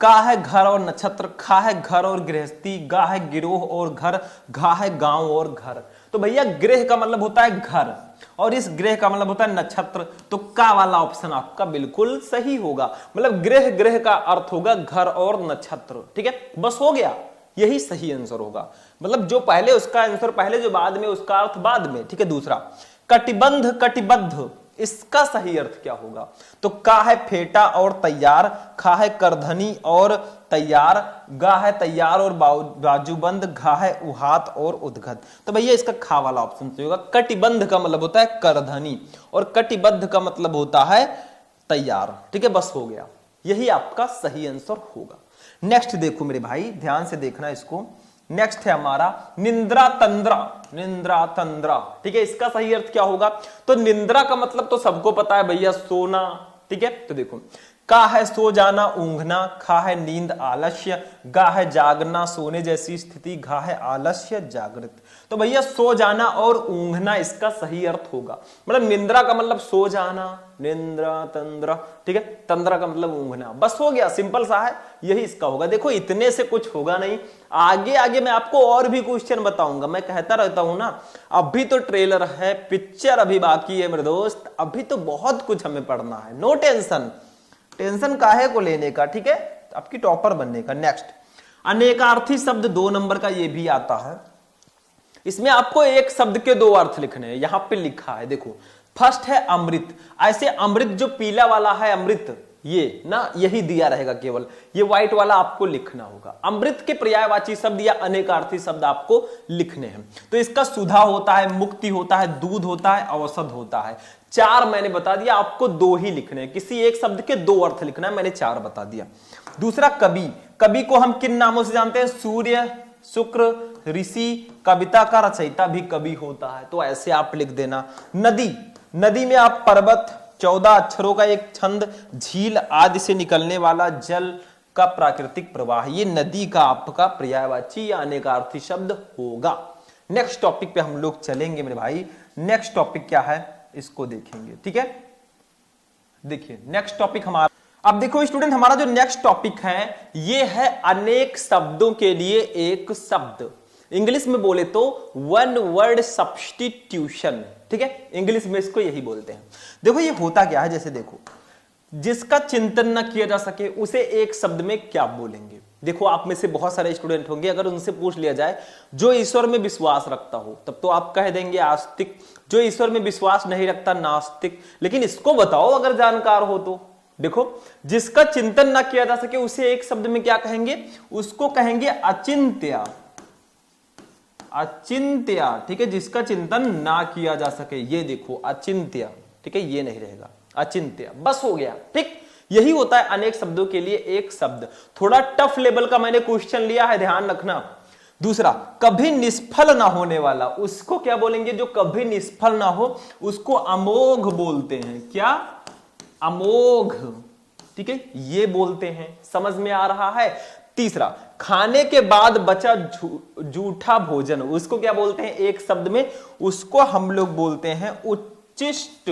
का है घर और नक्षत्र, खा है घर और गृहस्थी, गा है गिरोह और घर, घा है गांव और घर। तो भैया गृह का मतलब होता है घर और इस गृह का मतलब होता है नक्षत्र, तो का वाला ऑप्शन आपका बिल्कुल सही होगा। मतलब गृह, गृह का अर्थ होगा घर और नक्षत्र, ठीक है, बस हो गया, यही सही आंसर होगा। मतलब जो पहले उसका आंसर पहले, जो बाद में उसका अर्थ बाद में, ठीक है। दूसरा, कटिबंध, कटिबद्ध, इसका सही अर्थ क्या होगा, तो का है फेटा और तैयार, खा है करधनी और तैयार, गा है तैयार और बाजूबंद, घा है उहात और उद्गत। तो भैया इसका खा वाला ऑप्शन सही होगा। कटिबंध का मतलब होता है करधनी और कटिबद्ध का मतलब होता है तैयार, ठीक है, बस हो गया, यही आपका सही आंसर होगा। नेक्स्ट देखो मेरे भाई, ध्यान से देखना इसको। नेक्स्ट है हमारा निंद्रा तंद्रा, निंद्रा तंद्रा, ठीक है, इसका सही अर्थ क्या होगा, तो निंद्रा का मतलब तो सबको पता है भैया सोना, ठीक है। तो देखो, का है सो जाना, ऊंघना, खा है नींद आलस्य, गा है जागना सोने जैसी स्थिति, घा है आलस्य जागृत। तो भैया सो जाना और ऊंघना इसका सही अर्थ होगा। मतलब निंद्रा का मतलब सो जाना, निंद्रा तंद्रा, ठीक है, तंद्रा का मतलब ऊंघना, बस हो गया, सिंपल सा है, यही इसका होगा। देखो इतने से कुछ होगा नहीं, आगे आगे मैं आपको और भी क्वेश्चन बताऊंगा, मैं कहता रहता हूं ना, अभी तो ट्रेलर है, पिक्चर अभी बाकी है मेरे दोस्त, अभी तो बहुत कुछ हमें पढ़ना है, नो टेंशन, टेंशन काहे को लेने का, ठीक है, आपकी टॉपर बनने का। नेक्स्ट, अनेकार्थी शब्द 2 नंबर का ये भी आता है, इसमें आपको एक शब्द के 2 अर्थ लिखने हैं, यहां पे लिखा है, देखो फर्स्ट है अमृत, ऐसे अमृत जो पीला वाला है अमृत, ये ना यही दिया रहेगा, केवल ये व्हाइट वाला आपको लिखना होगा। अमृत के पर्यायवाची शब्द या अनेकार्थी शब्द आपको लिखने हैं। तो इसका सुधा होता है, मुक्ति होता है, दूध होता है, औषध होता है। 4 मैंने बता दिया, आपको 2 ही लिखने हैं, किसी एक शब्द के 2 अर्थ लिखना है, मैंने 4 बता दिया। दूसरा कवि, कवि को हम किन नामों से जानते हैं, सूर्य, शुक्र, ऋषि, कविता का रचयिता भी कवि होता है, तो ऐसे आप लिख देना। नदी, नदी में आप पर्वत, 14 अक्षरों का एक छंद, झील आदि से निकलने वाला जल का प्राकृतिक प्रवाह, ये नदी का आपका पर्यायवाची या अनेकार्थी शब्द होगा। नेक्स्ट टॉपिक पे हम लोग चलेंगे मेरे भाई, नेक्स्ट टॉपिक क्या है इसको देखेंगे, ठीक है। देखिए नेक्स्ट टॉपिक हमारा, अब देखो स्टूडेंट, हमारा जो नेक्स्ट टॉपिक है ये है अनेक शब्दों के लिए एक शब्द, इंग्लिश में बोले तो 1 वर्ड सब्स्टिट्यूशन, ठीक है, इंग्लिश में इसको यही बोलते हैं। देखो ये होता क्या है, जैसे देखो, जिसका चिंतन न किया जा सके उसे एक शब्द में क्या बोलेंगे। देखो आप में से बहुत सारे स्टूडेंट होंगे, अगर उनसे पूछ लिया जाए जो ईश्वर में विश्वास रखता हो, तब तो आप कह देंगे आस्तिक, जो ईश्वर में विश्वास नहीं रखता नास्तिक। लेकिन इसको बताओ अगर जानकार हो तो, देखो जिसका चिंतन न किया जा सके उसे एक शब्द में क्या कहेंगे, उसको कहेंगे अचिंत्य। अचिंत्य, ठीक है, जिसका चिंतन ना किया जा सके, ये देखो अचिंत्य, ठीक है, ये नहीं रहेगा, अचिंत्य, बस हो गया। ठीक, यही होता है अनेक शब्दों के लिए एक शब्द। थोड़ा टफ लेवल का मैंने क्वेश्चन लिया है, ध्यान रखना। दूसरा, कभी निष्फल ना होने वाला, उसको क्या बोलेंगे, जो कभी निष्फल ना हो उसको अमोघ बोलते हैं। क्या, अमोघ, ठीक है, ये बोलते हैं। समझ में आ रहा है। तीसरा, खाने के बाद बचा जूठा भोजन, उसको क्या बोलते हैं एक शब्द में, उसको हम लोग बोलते हैं उच्छिष्ट।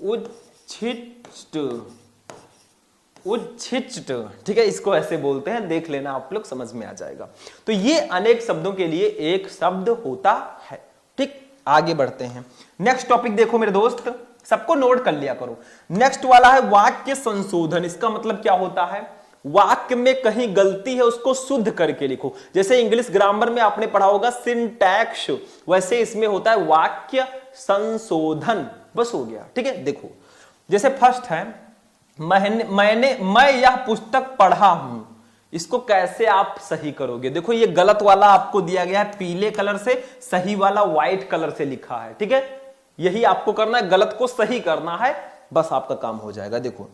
उच्छिष्ट, उच्छिष्ट, ठीक है, इसको ऐसे बोलते हैं, देख लेना आप लोग, समझ में आ जाएगा। तो ये अनेक शब्दों के लिए एक शब्द होता है। ठीक, आगे बढ़ते हैं। नेक्स्ट टॉपिक देखो मेरे दोस्त, सबको नोट कर लिया करो। नेक्स्ट वाला है वाक्य संशोधन। इसका मतलब क्या होता है, वाक्य में कहीं गलती है उसको शुद्ध करके लिखो। जैसे इंग्लिश ग्रामर में आपने पढ़ा होगा सिंटैक्स, वैसे इसमें होता है वाक्य संशोधन। बस हो गया। ठीक है, देखो जैसे फर्स्ट है, मैं यह पुस्तक पढ़ा हूं, इसको कैसे आप सही करोगे। देखो ये गलत वाला आपको दिया गया है पीले कलर से, सही वाला व्हाइट कलर से लिखा है। ठीक है, यही आपको करना है, गलत को सही करना है, बस आपका काम हो जाएगा। देखो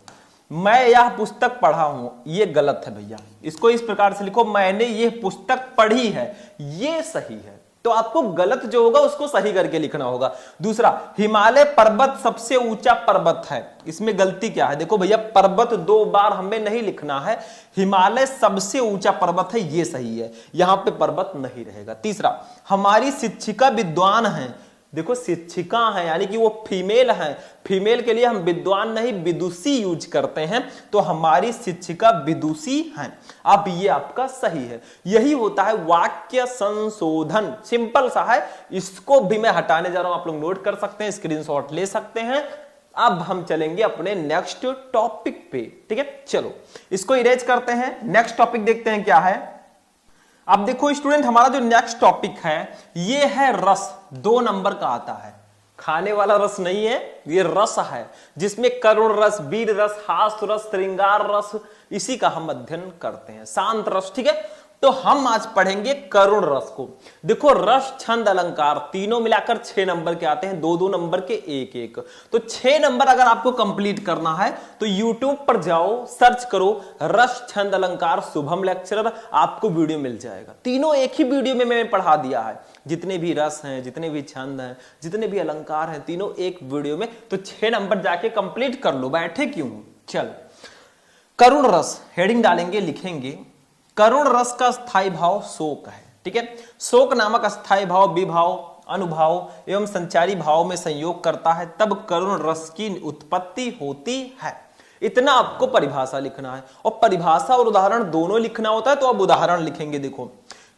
मैं यह पुस्तक पढ़ा हूं, ये गलत है भैया, इसको इस प्रकार से लिखो, मैंने ये पुस्तक पढ़ी है, ये सही है। तो आपको गलत जो होगा उसको सही करके लिखना होगा। दूसरा, हिमालय पर्वत सबसे ऊंचा पर्वत है, इसमें गलती क्या है, देखो भैया पर्वत 2 बार हमें नहीं लिखना है, हिमालय सबसे ऊंचा पर्वत है, ये सही है, यहां पे पर्वत नहीं रहेगा। तीसरा, हमारी शिक्षिका विद्वान है, देखो शिक्षिका है यानी कि वो फीमेल है, फीमेल के लिए हम विद्वान नहीं विदुषी यूज करते हैं, तो हमारी शिक्षिका विदुषी हैं। अब ये आपका सही है। यही होता है वाक्य संशोधन, सिंपल सा है, इसको भी मैं हटाने जा रहा हूं, आप लोग नोट कर सकते हैं, स्क्रीनशॉट ले सकते हैं। अब हम चलेंगे अपने नेक्स्ट टॉपिक पे। ठीक है, चलो इसको इरेज करते हैं, नेक्स्ट टॉपिक देखते हैं क्या है। अब देखो स्टूडेंट, हमारा जो नेक्स्ट टॉपिक है ये है रस, 2 नंबर का आता है। खाने वाला रस नहीं है, ये रस है, जिसमें करुण रस, वीर रस, हास रस, श्रृंगार रस, इसी का हम अध्ययन करते हैं, शांत रस। ठीक है, तो हम आज पढ़ेंगे करुण रस को। देखो रस, छंद, अलंकार तीनों मिलाकर 6 नंबर के आते हैं, 2-2 नंबर के 1-1। तो 6 नंबर अगर आपको कंप्लीट करना है तो यूट्यूब पर जाओ, सर्च करो रस, छंद, अलंकार शुभम लेक्चरर, आपको वीडियो मिल जाएगा। तीनों एक ही वीडियो में मैंने पढ़ा दिया है, जितने भी रस हैं, जितने भी छंद हैं, जितने भी अलंकार हैं, तीनों एक वीडियो में। तो 6 नंबर जाके कंप्लीट कर लो, बैठे क्यों। चल, करुण रस हेडिंग डालेंगे, लिखेंगे करुण रस का स्थायी भाव शोक है। ठीक है, शोक नामक स्थायी भाव विभाव, अनुभाव एवं संचारी भाव में संयोग करता है, तब करुण रस की उत्पत्ति होती है। इतना आपको परिभाषा लिखना है, और परिभाषा और उदाहरण दोनों लिखना होता है। तो अब उदाहरण लिखेंगे, देखो,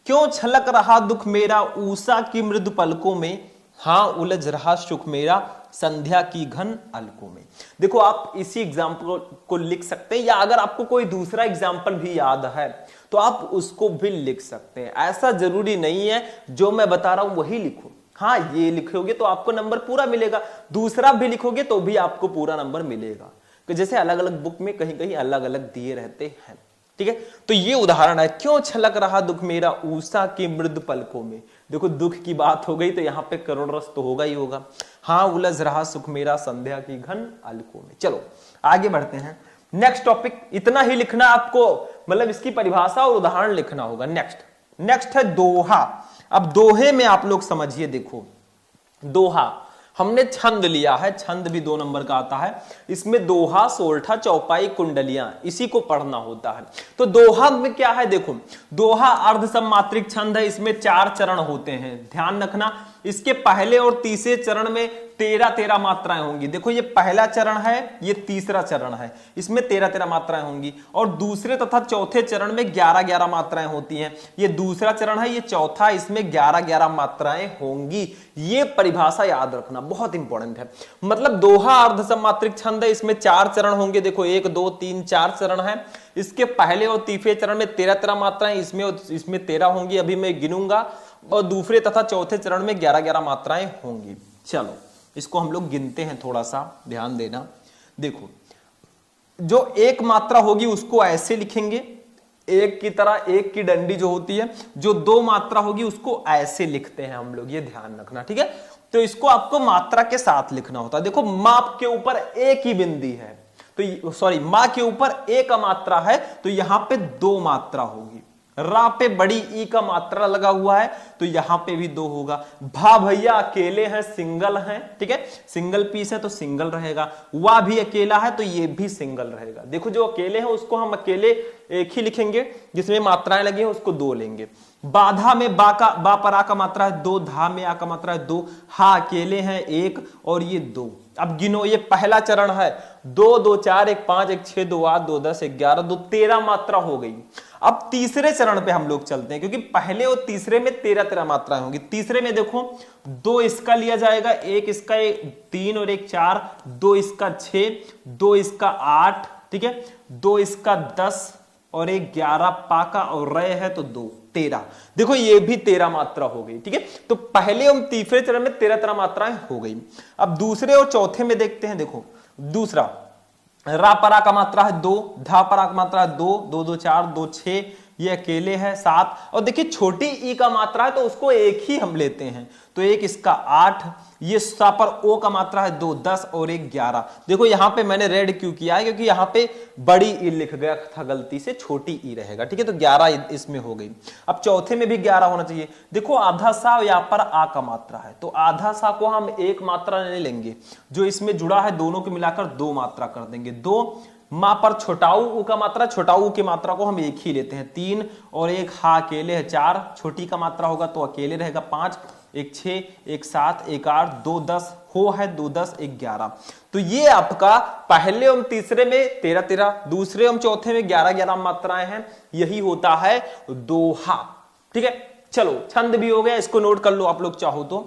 क्यों छलक रहा दुख मेरा उषा की मृदु पलकों में, हाँ उलझ रहा सुख मेरा संध्या की घन अलकों में। देखो आप इसी एग्जाम्पल को लिख सकते हैं, या अगर आपको कोई दूसरा एग्जाम्पल भी याद है तो आप उसको भी लिख सकते हैं। ऐसा जरूरी नहीं है जो मैं बता रहा हूं वही लिखो। हाँ, ये लिखोगे तो आपको नंबर पूरा मिलेगा, दूसरा भी लिखोगे तो भी आपको पूरा नंबर मिलेगा, जैसे अलग अलग बुक में कहीं कहीं अलग अलग दिए रहते हैं। ठीक है, तो ये उदाहरण है, क्यों छलक रहा दुख मेरा उषा के मृदु पलकों में। देखो दुख की बात हो गई तो यहाँ पे करुण रस तो होगा ही होगा। हाँ उलझ रहा सुख मेरा संध्या की घन अलकों में। चलो आगे बढ़ते हैं, नेक्स्ट टॉपिक। इतना ही लिखना आपको, मतलब इसकी परिभाषा और उदाहरण लिखना होगा। नेक्स्ट है दोहा। अब दोहे में आप लोग समझिए, देखो दोहा हमने छंद लिया है, छंद भी 2 नंबर का आता है, इसमें दोहा, सोरठा, चौपाई, कुंडलियां, इसी को पढ़ना होता है। तो दोहा में क्या है, देखो दोहा अर्ध सममात्रिक छंद है, इसमें 4 चरण होते हैं, ध्यान रखना। इसके पहले और तीसरे चरण में 13-13 मात्राएं होंगी। देखो ये पहला चरण है, ये तीसरा चरण है, इसमें 13-13 मात्राएं होंगी और दूसरे तथा चौथे चरण में 11-11 मात्राएं होती हैं। ये दूसरा चरण है, ये चौथा, इसमें 11-11 मात्राएं होंगी। ये परिभाषा याद रखना बहुत इंपॉर्टेंट है। मतलब दोहा अर्धसमात्रिक छंद है, इसमें 4 चरण होंगे। देखो 1 2 3 4 चरण है। इसके पहले और तीसरे चरण में 13-13 मात्राएं, इसमें 13 होंगी, अभी मैं गिनूंगा, और दूसरे तथा चौथे चरण में 11-11 मात्राएं होंगी। चलो इसको हम लोग गिनते हैं, थोड़ा सा ध्यान देना। देखो जो एक मात्रा होगी उसको ऐसे लिखेंगे, एक की तरह, एक की डंडी जो होती है। जो 2 मात्रा होगी उसको ऐसे लिखते हैं हम लोग, ये ध्यान रखना, ठीक है। तो इसको आपको मात्रा के साथ लिखना होता है। देखो माप के ऊपर एक ही बिंदी है, तो सॉरी मां के ऊपर एक मात्रा है, तो यहां पे 2 मात्रा होगी। रा पे बड़ी ई का मात्रा लगा हुआ है, तो यहां पे भी 2 होगा। भा भैया अकेले हैं, सिंगल हैं, ठीक है, सिंगल पीस है तो सिंगल रहेगा। वाह भी अकेला है तो ये भी सिंगल रहेगा। देखो जो अकेले हैं उसको हम अकेले एक ही लिखेंगे, जिसमें मात्राएं लगी हैं उसको 2 लेंगे। बाधा में बा पर आ का मात्रा है 2, धा में आ का मात्रा है 2, हा अकेले हैं 1 और ये 2। अब गिनो, ये पहला चरण है, 2 2 4 1 5 1 6 2 8 2 10 11 2 13 मात्रा हो गई। अब तीसरे चरण पे हम लोग चलते हैं, क्योंकि पहले और तीसरे में 13-13 मात्राएं होंगी। तीसरे में देखो 2 इसका लिया जाएगा, 1 इसका, 3 और 1 4, 2 इसका 6, 2 इसका 8, ठीक है, 2 इसका 10 और 1 11, पाका और रय है तो 2 13। देखो ये भी 13 मात्रा हो गई, ठीक है। तो पहले और तीसरे चरण में 13-13 मात्राएं हो गई। अब दूसरे और चौथे में देखते हैं। देखो दूसरा, रा परा का मात्रा है 2, धा परा का मात्रा है 2, 2 2 4 2 6, ये अकेले है 7, और देखिए छोटी ई का मात्रा है तो उसको एक ही हम लेते हैं, तो 1 इसका 8, ये सा पर ओ का मात्रा है 2 10 और 1 11। देखो यहां पे मैंने रेड क्यों किया है, क्योंकि यहां पे बड़ी ई लिख गया था गलती से, छोटी ई रहेगा, ठीक है, तो 11 इसमें हो गई। अब चौथे में भी 11 होना चाहिए। देखो आधा सा यहाँ पर आ का मात्रा है, तो आधा सा को हम एक मात्रा नहीं लेंगे, जो इसमें जुड़ा है दोनों को मिलाकर 2 मात्रा कर देंगे। 2 मां पर छोटाऊ ऊ का मात्रा, छोटाऊ की मात्रा को हम एक ही लेते हैं, 3 और 1 हा अकेले है 4, छोटी का मात्रा होगा तो अकेले रहेगा 5, 1 6 1 7 1 8 2 10 हो है 2 10 1 11। तो ये आपका पहले और तीसरे में 13-13, दूसरे और चौथे में 11-11 मात्राएं हैं। यही होता है दोहा, ठीक है। चलो छंद भी हो गया, इसको नोट कर लो आप लोग चाहो तो।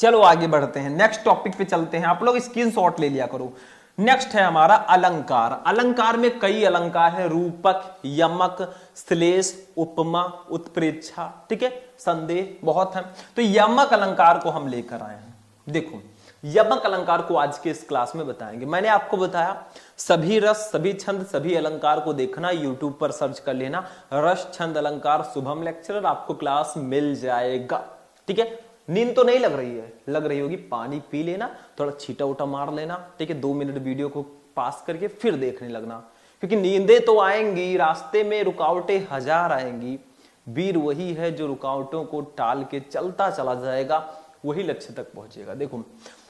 चलो आगे बढ़ते हैं, नेक्स्ट टॉपिक पे चलते हैं। आप लोग स्क्रीनशॉट ले लिया करो। नेक्स्ट है हमारा अलंकार। अलंकार में कई अलंकार है, रूपक, यमक, श्लेष, उपमा, उत्प्रेक्षा, ठीक है, संदेह, बहुत है। तो यमक अलंकार को हम लेकर आए हैं। देखो यमक अलंकार को आज के इस क्लास में बताएंगे। मैंने आपको बताया सभी रस, सभी छंद, सभी अलंकार को देखना, यूट्यूब पर सर्च कर लेना, रस छंद अलंकार शुभम लेक्चरर, आपको क्लास मिल जाएगा, ठीक है। नींद तो नहीं लग रही है, लग रही होगी, पानी पी लेना, थोड़ा छीटा उटा मार लेना, ठीक है, 2 मिनट वीडियो को पास करके फिर देखने लगना, क्योंकि नींदें तो आएंगी, रास्ते में रुकावटें 1000 आएंगी। वीर वही है जो रुकावटों को टाल के चलता चला जाएगा, वही लक्ष्य तक पहुंचेगा। देखो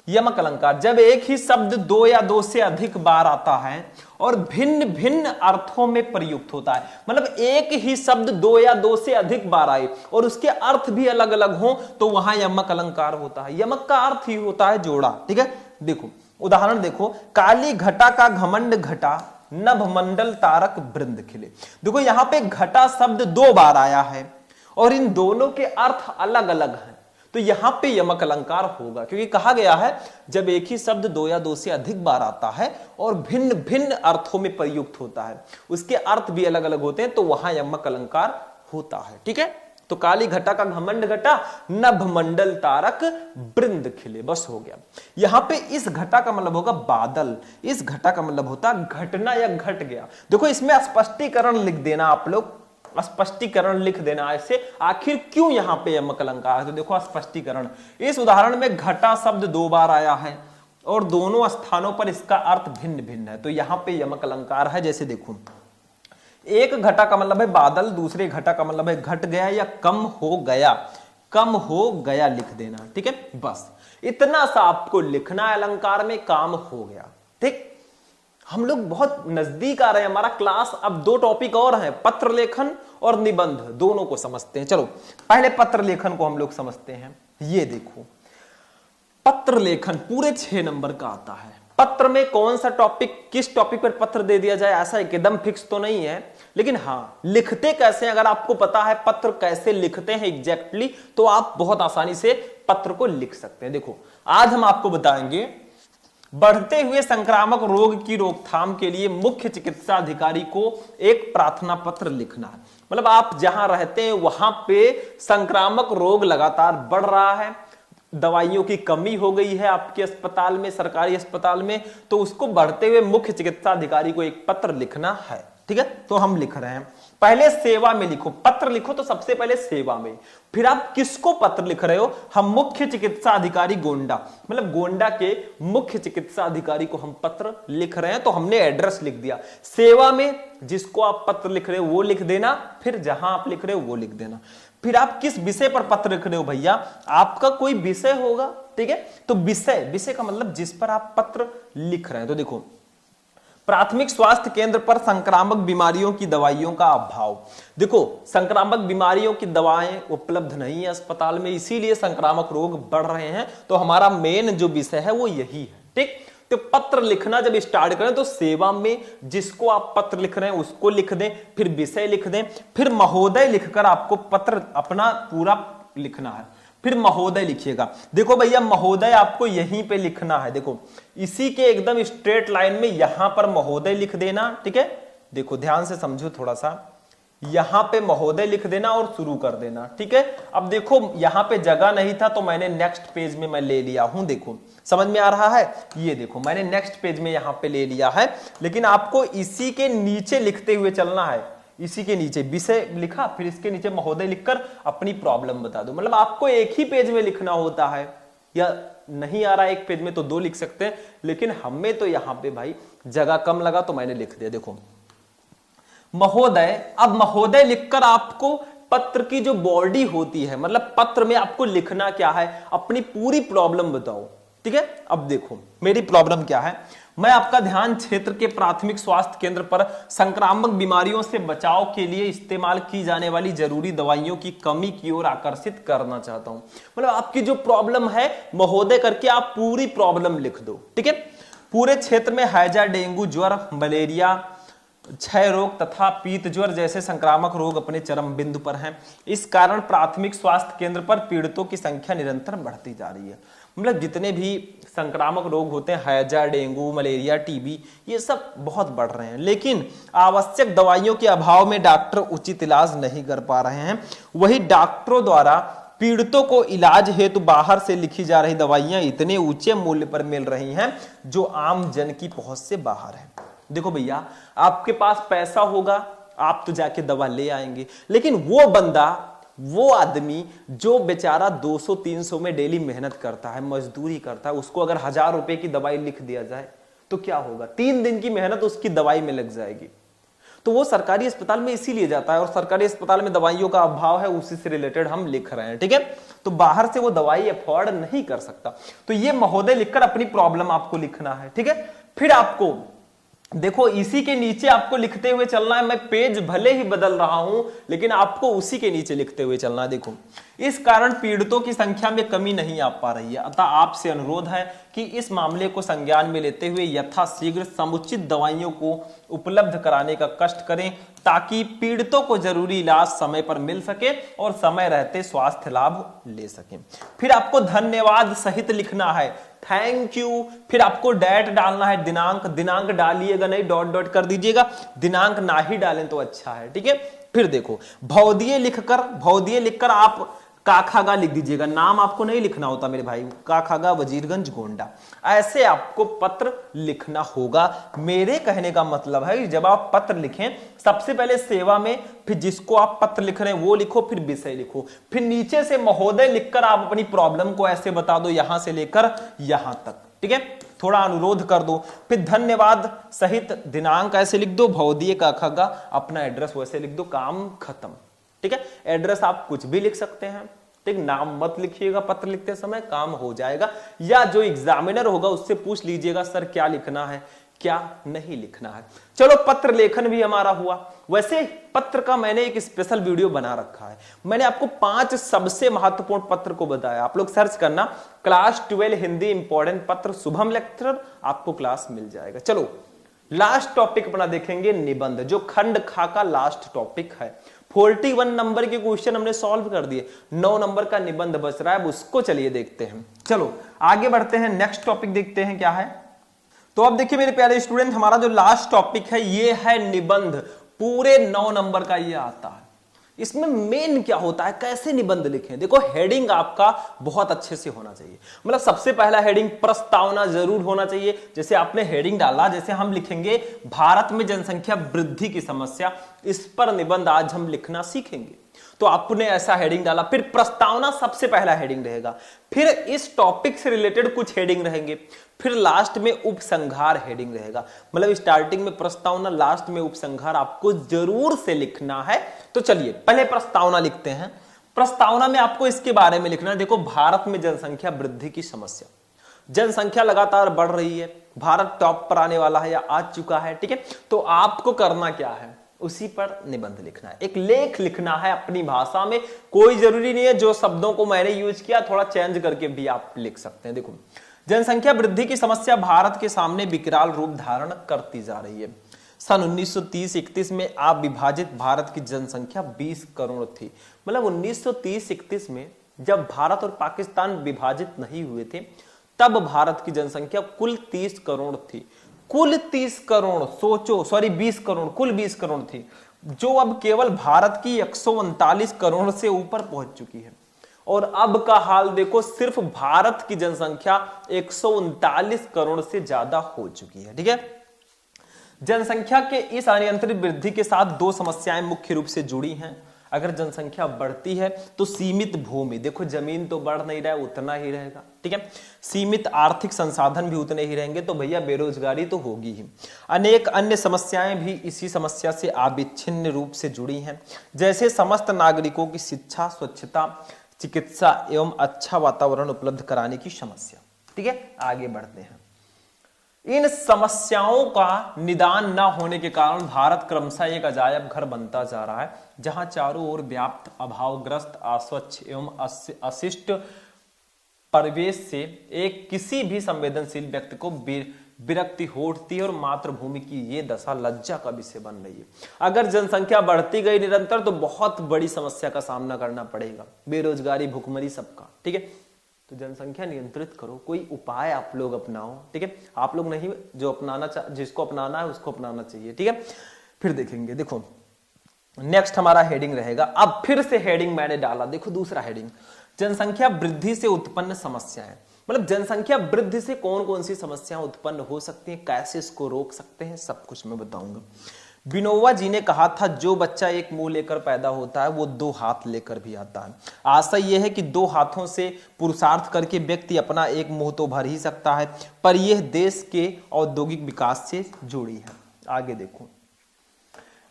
यमक अलंकार, जब एक ही शब्द 2 या 2 से अधिक बार आता है और भिन्न भिन्न अर्थों में प्रयुक्त होता है, मतलब एक ही शब्द 2 या 2 से अधिक बार आए और उसके अर्थ भी अलग अलग हो, तो वहां यमक अलंकार होता है। यमक का अर्थ ही होता है जोड़ा, ठीक है। देखो उदाहरण देखो, काली घटा का घमंड घटा, नभ मंडल तारक वृंद खिले। देखो यहां पे घटा शब्द 2 बार आया है और इन दोनों के अर्थ अलग अलग हैं, तो यहां पे यमक अलंकार होगा, क्योंकि कहा गया है जब एक ही शब्द 2 या 2 से अधिक बार आता है और भिन्न भिन्न अर्थों में प्रयुक्त होता है, उसके अर्थ भी अलग अलग होते हैं, तो वहां यमक अलंकार होता है, ठीक है। तो काली घटा का घमंड घटा, नभ मंडल तारक वृंद खिले, बस हो गया। यहां पे इस घटा का मतलब होगा बादल, इस घटा का मतलब होता घटना या घट गया। देखो इसमें स्पष्टीकरण लिख देना, आप लोग स्पष्टीकरण लिख देना ऐसे, आखिर क्यों यहां पे यमक अलंकार है। तो देखो स्पष्टीकरण, इस उदाहरण में घटा शब्द 2 बार आया है और दोनों स्थानों पर इसका अर्थ भिन्न भिन्न है, तो यहां पे यमक अलंकार है। जैसे देखो, एक घटा का मतलब है बादल, दूसरे घटा का मतलब है घट गया या कम हो गया, कम हो गया लिख देना, ठीक है। बस इतना सा आपको लिखना है, अलंकार में काम हो गया, ठीक। हम लोग बहुत नजदीक आ रहे हैं, हमारा क्लास अब 2 टॉपिक और हैं, पत्र लेखन और निबंध दोनों को समझते हैं। चलो पहले पत्र लेखन को हम लोग समझते हैं। ये देखो पत्र लेखन पूरे 6 नंबर का आता है। पत्र में कौन सा टॉपिक, किस टॉपिक पर पत्र दे दिया जाए ऐसा एकदम फिक्स तो नहीं है, लेकिन हाँ लिखते कैसे अगर आपको पता है पत्र कैसे लिखते हैं एग्जैक्टली, तो आप बहुत आसानी से पत्र को लिख सकते हैं। देखो आज हम आपको बताएंगे बढ़ते हुए संक्रामक रोग की रोकथाम के लिए मुख्य चिकित्सा अधिकारी को एक प्रार्थना पत्र लिखना है। मतलब आप जहां रहते हैं वहां पे संक्रामक रोग लगातार बढ़ रहा है, दवाइयों की कमी हो गई है आपके अस्पताल में, सरकारी अस्पताल में, तो उसको बढ़ते हुए मुख्य चिकित्सा अधिकारी को एक पत्र लिखना है। ठीक है, तो हम लिख रहे हैं। पहले सेवा में लिखो, पत्र लिखो तो सबसे पहले सेवा में, फिर आप किसको पत्र लिख रहे हो, हम मुख्य चिकित्सा अधिकारी गोंडा, मतलब गोंडा के मुख्य चिकित्सा अधिकारी को हम पत्र लिख रहे हैं, तो हमने एड्रेस लिख दिया। सेवा में जिसको आप पत्र लिख रहे हो वो लिख देना, फिर जहां आप लिख रहे हो वो लिख देना। फिर आप किस विषय पर पत्र लिख रहे हो भैया, आपका कोई विषय होगा, ठीक है, तो विषय, विषय का मतलब जिस पर आप पत्र लिख रहे हैं। तो देखो प्राथमिक स्वास्थ्य केंद्र पर संक्रामक बीमारियों की दवाइयों का अभाव। देखो संक्रामक बीमारियों की दवाएं उपलब्ध नहीं है अस्पताल में, इसीलिए संक्रामक रोग बढ़ रहे हैं, तो हमारा मेन जो विषय है वो यही है। ठीक, तो पत्र लिखना जब स्टार्ट करें तो सेवा में जिसको आप पत्र लिख रहे हैं उसको लिख दें, फिर विषय लिख दें, फिर महोदय लिखकर आपको पत्र अपना पूरा लिखना है, फिर महोदय लिखिएगा। देखो भैया महोदय आपको यहीं पे लिखना है, देखो इसी के एकदम स्ट्रेट लाइन में यहां पर महोदय लिख देना। ठीक है, देखो ध्यान से समझो थोड़ा सा, यहां पे महोदय लिख देना और शुरू कर देना। ठीक है, अब देखो यहां पे जगह नहीं था तो मैंने नेक्स्ट पेज में मैं ले लिया हूं, देखो समझ में आ रहा है, ये देखो मैंने नेक्स्ट पेज में यहां पे ले लिया है, लेकिन आपको इसी के नीचे लिखते हुए चलना है। इसी के नीचे विषय लिखा, फिर इसके नीचे महोदय लिखकर अपनी प्रॉब्लम बता दो। मतलब आपको एक ही पेज में लिखना होता है, या नहीं आ रहा है एक पेज में तो 2 लिख सकते हैं, लेकिन हमें तो यहां पे भाई जगह कम लगा तो मैंने लिख दिया। देखो महोदय, अब महोदय लिखकर आपको पत्र की जो बॉडी होती है, मतलब पत्र में आपको लिखना क्या है, अपनी पूरी प्रॉब्लम बताओ। ठीक है, अब देखो मेरी प्रॉब्लम क्या है, मैं आपका ध्यान क्षेत्र के प्राथमिक स्वास्थ्य केंद्र पर संक्रामक बीमारियों से बचाव के लिए इस्तेमाल की जाने वाली जरूरी दवाइयों की कमी की ओर आकर्षित करना चाहता हूं। मतलब आपकी जो प्रॉब्लम है महोदय करके आप पूरी प्रॉब्लम लिख दो। ठीक है, पूरे क्षेत्र में हैजा, डेंगू, ज्वर, मलेरिया, क्षय रोग तथा पीत ज्वर जैसे संक्रामक रोग अपने चरम बिंदु पर हैं। इस कारण प्राथमिक स्वास्थ्य केंद्र पर पीड़ितों की संख्या निरंतर बढ़ती जा रही है। मतलब जितने भी संक्रामक रोग होते हैं, हैजा, डेंगू, मलेरिया, टीबी, ये सब बहुत बढ़ रहे हैं, लेकिन आवश्यक दवाइयों के अभाव में डॉक्टर उचित इलाज नहीं कर पा रहे हैं। वही डॉक्टरों द्वारा पीड़ितों को इलाज हेतु बाहर से लिखी जा रही दवाइयां इतने ऊंचे मूल्य पर मिल रही हैं जो आम जन की पहुंच से बाहर है। देखो भैया आपके पास पैसा होगा आप तो जाके दवा ले आएंगे, लेकिन वो बंदा, वो आदमी जो बेचारा 200-300 में डेली मेहनत करता है, मजदूरी करता है, उसको अगर 1000 रुपए की दवाई लिख दिया जाए तो क्या होगा, 3 दिन की मेहनत उसकी दवाई में लग जाएगी। तो वो सरकारी अस्पताल में इसीलिए जाता है, और सरकारी अस्पताल में दवाइयों का अभाव है, उसी से रिलेटेड हम लिख रहे हैं। ठीक है, तो बाहर से वो दवाई अफोर्ड नहीं कर सकता, तो ये महोदय लिखकर अपनी प्रॉब्लम आपको लिखना है। ठीक है, फिर आपको देखो इसी के नीचे आपको लिखते हुए चलना है। मैं पेज भले ही बदल रहा हूं लेकिन आपको उसी के नीचे लिखते हुए चलना है। देखो इस कारण पीड़ितों की संख्या में कमी नहीं आ पा रही है, अतः आपसे अनुरोध है कि इस मामले को संज्ञान में लेते हुए यथाशीघ्र समुचित दवाइयों को उपलब्ध कराने का कष्ट करें ताकि पीड़ितों को जरूरी इलाज समय पर मिल सके और समय रहते स्वास्थ्य लाभ ले सकें। फिर आपको धन्यवाद सहित लिखना है, थैंक यू, फिर आपको डेट डालना है, दिनांक, दिनांक डालिएगा नहीं, डॉट डॉट कर दीजिएगा, दिनांक ना ही डालें तो अच्छा है। ठीक है, फिर देखो भौदिये लिखकर आप काखागा लिख दीजिएगा, नाम आपको नहीं लिखना होता मेरे भाई, काखागा वजीरगंज गोंडा, ऐसे आपको पत्र लिखना होगा। मेरे कहने का मतलब है कि जब आप पत्र लिखें सबसे पहले सेवा में, फिर जिसको आप पत्र लिख रहे हैं वो लिखो, फिर विषय लिखो, फिर नीचे से महोदय लिखकर आप अपनी प्रॉब्लम को ऐसे बता दो यहां से लेकर यहां तक। ठीक है, थोड़ा अनुरोध कर दो, फिर धन्यवाद सहित दिनांक ऐसे लिख दो, भौदिये काखागा, अपना एड्रेस वैसे लिख दो, काम खत्म। ठीक है, एड्रेस आप कुछ भी लिख सकते हैं, ठीक, नाम मत लिखिएगा पत्र लिखते समय, काम हो जाएगा। या जो एग्जामिनर होगा उससे पूछ लीजिएगा सर क्या लिखना है, क्या नहीं लिखना है। चलो पत्र लेखन भी हमारा हुआ। वैसे पत्र का मैंने एक स्पेशल वीडियो बना रखा है। मैंने आपको 5 सबसे महत्वपूर्ण पत्र को बताया। आप लोग सर्च करना क्लास 12 हिंदी इंपॉर्टेंट पत्र शुभम लेक्चरर, आपको क्लास मिल जाएगा। चलो लास्ट टॉपिक अपना देखेंगे निबंध, जो खंड खा का लास्ट टॉपिक है। 41 नंबर के क्वेश्चन हमने सॉल्व कर दिए, 9 नंबर का निबंध बच रहा है, अब उसको चलिए देखते हैं। चलो आगे बढ़ते हैं, नेक्स्ट टॉपिक देखते हैं क्या है। तो अब देखिए मेरे प्यारे स्टूडेंट, हमारा जो लास्ट टॉपिक है ये है निबंध। पूरे 9 नंबर का ये आता है। इसमें मेन क्या होता है, कैसे निबंध लिखें। देखो हेडिंग आपका बहुत अच्छे से होना चाहिए। मतलब सबसे पहला हेडिंग प्रस्तावना जरूर होना चाहिए। जैसे आपने हेडिंग डाला, जैसे हम लिखेंगे भारत में जनसंख्या वृद्धि की समस्या, इस पर निबंध आज हम लिखना सीखेंगे। तो आपने ऐसा हेडिंग डाला, फिर प्रस्तावना सबसे पहला हेडिंग रहेगा, फिर इस टॉपिक से रिलेटेड कुछ हेडिंग रहेंगे, फिर लास्ट में उपसंहार हेडिंग रहेगा। मतलब स्टार्टिंग में प्रस्तावना, लास्ट में उपसंहार आपको जरूर से लिखना है। तो चलिए पहले प्रस्तावना लिखते हैं। प्रस्तावना में आपको इसके बारे में लिखना है। देखो भारत में जनसंख्या वृद्धि की समस्या, जनसंख्या लगातार बढ़ रही है, भारत टॉप पर आने वाला है या आ चुका है, ठीक है। तो आपको करना क्या है, उसी पर निबंध लिखना है, एक लेख लिखना है अपनी भाषा में। कोई जरूरी नहीं है जो शब्दों को मैंने यूज किया थोड़ा चेंज करके भी आप लिख सकते हैं। देखो जनसंख्या वृद्धि की समस्या भारत के सामने विकराल रूप धारण करती जा रही है। सन 1930-31 में अविभाजित भारत की जनसंख्या 20 करोड़ थी। मतलब 1930-31 में जब भारत और पाकिस्तान विभाजित नहीं हुए थे, तब भारत की जनसंख्या कुल 30 करोड़ थी। कुल 30 करोड़, सोचो, सॉरी 20 करोड़, कुल 20 करोड़ थी, जो अब केवल भारत की 139 करोड़ से ऊपर पहुंच चुकी है। और अब का हाल देखो, सिर्फ भारत की जनसंख्या 139 करोड़ से ज्यादा हो चुकी है, ठीक है। जनसंख्या के इस अनियंत्रित वृद्धि के साथ 2 समस्याएं मुख्य रूप से जुड़ी हैं। अगर जनसंख्या बढ़ती है तो सीमित भूमि, देखो जमीन तो बढ़ नहीं रहा है, उतना ही रहेगा, ठीक है। सीमित आर्थिक संसाधन भी उतने ही रहेंगे, तो भैया बेरोजगारी तो होगी ही। अनेक अन्य समस्याएं भी इसी समस्या से अविच्छिन्न रूप से जुड़ी हैं, जैसे समस्त नागरिकों की शिक्षा, स्वच्छता, चिकित्सा एवं अच्छा वातावरण उपलब्ध कराने की समस्या, ठीक है। आगे बढ़ते हैं। इन समस्याओं का निदान न होने के कारण भारत क्रमशः एक अजायब घर बनता जा रहा है, जहां चारों ओर व्याप्त, अभावग्रस्त, अस्वच्छ एवं अशिष्ट परिवेश से एक किसी भी संवेदनशील व्यक्ति को विरक्ति हो उठती है और मातृभूमि की ये दशा लज्जा का विषय बन रही है। अगर जनसंख्या बढ़ती गई निरंतर तो बहुत बड़ी समस्या का सामना करना पड़ेगा, बेरोजगारी, भुखमरी, सबका, ठीक है। तो जनसंख्या नियंत्रित करो, कोई उपाय आप लोग अपनाओ, ठीक है। आप लोग नहीं, जो जिसको अपनाना है उसको अपनाना चाहिए, ठीक है। फिर देखेंगे, देखो नेक्स्ट हमारा हेडिंग रहेगा। अब फिर से हेडिंग मैंने डाला, देखो दूसरा हेडिंग, जनसंख्या वृद्धि से उत्पन्न समस्याएं। मतलब जनसंख्या वृद्धि से कौन कौन सी समस्याएं उत्पन्न हो सकती हैं, कैसे इसको रोक सकते हैं, सब कुछ मैं बताऊंगा। विनोबा जी ने कहा था, जो बच्चा एक मुंह लेकर पैदा होता है वो 2 हाथ लेकर भी आता है। आशय यह है कि 2 हाथों से पुरुषार्थ करके व्यक्ति अपना एक मुंह तो भर ही सकता है, पर यह देश के औद्योगिक विकास से जुड़ी है। आगे देखो,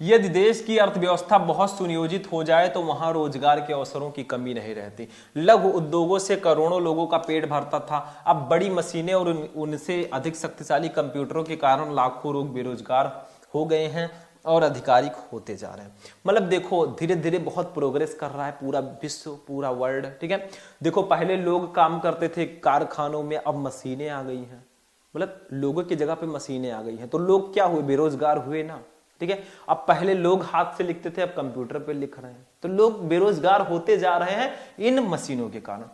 यदि देश की अर्थव्यवस्था बहुत सुनियोजित हो जाए तो वहां रोजगार के अवसरों की कमी नहीं रहती। लघु उद्योगों से करोड़ों लोगों का पेट भरता था, अब बड़ी मशीनें और उनसे अधिक शक्तिशाली कंप्यूटरों के कारण लाखों लोग बेरोजगार हो गए हैं और अधिकारिक होते जा रहे हैं। मतलब देखो धीरे धीरे बहुत प्रोग्रेस कर रहा है पूरा विश्व, पूरा वर्ल्ड, ठीक है। देखो पहले लोग काम करते थे कारखानों में, अब मशीनें आ गई हैं। मतलब लोगों की जगह पे मशीनें आ गई हैं, तो लोग क्या हुए, बेरोजगार हुए ना, ठीक है। अब पहले लोग हाथ से लिखते थे, अब कंप्यूटर पे लिख रहे हैं, तो लोग बेरोजगार होते जा रहे हैं इन मशीनों के कारण।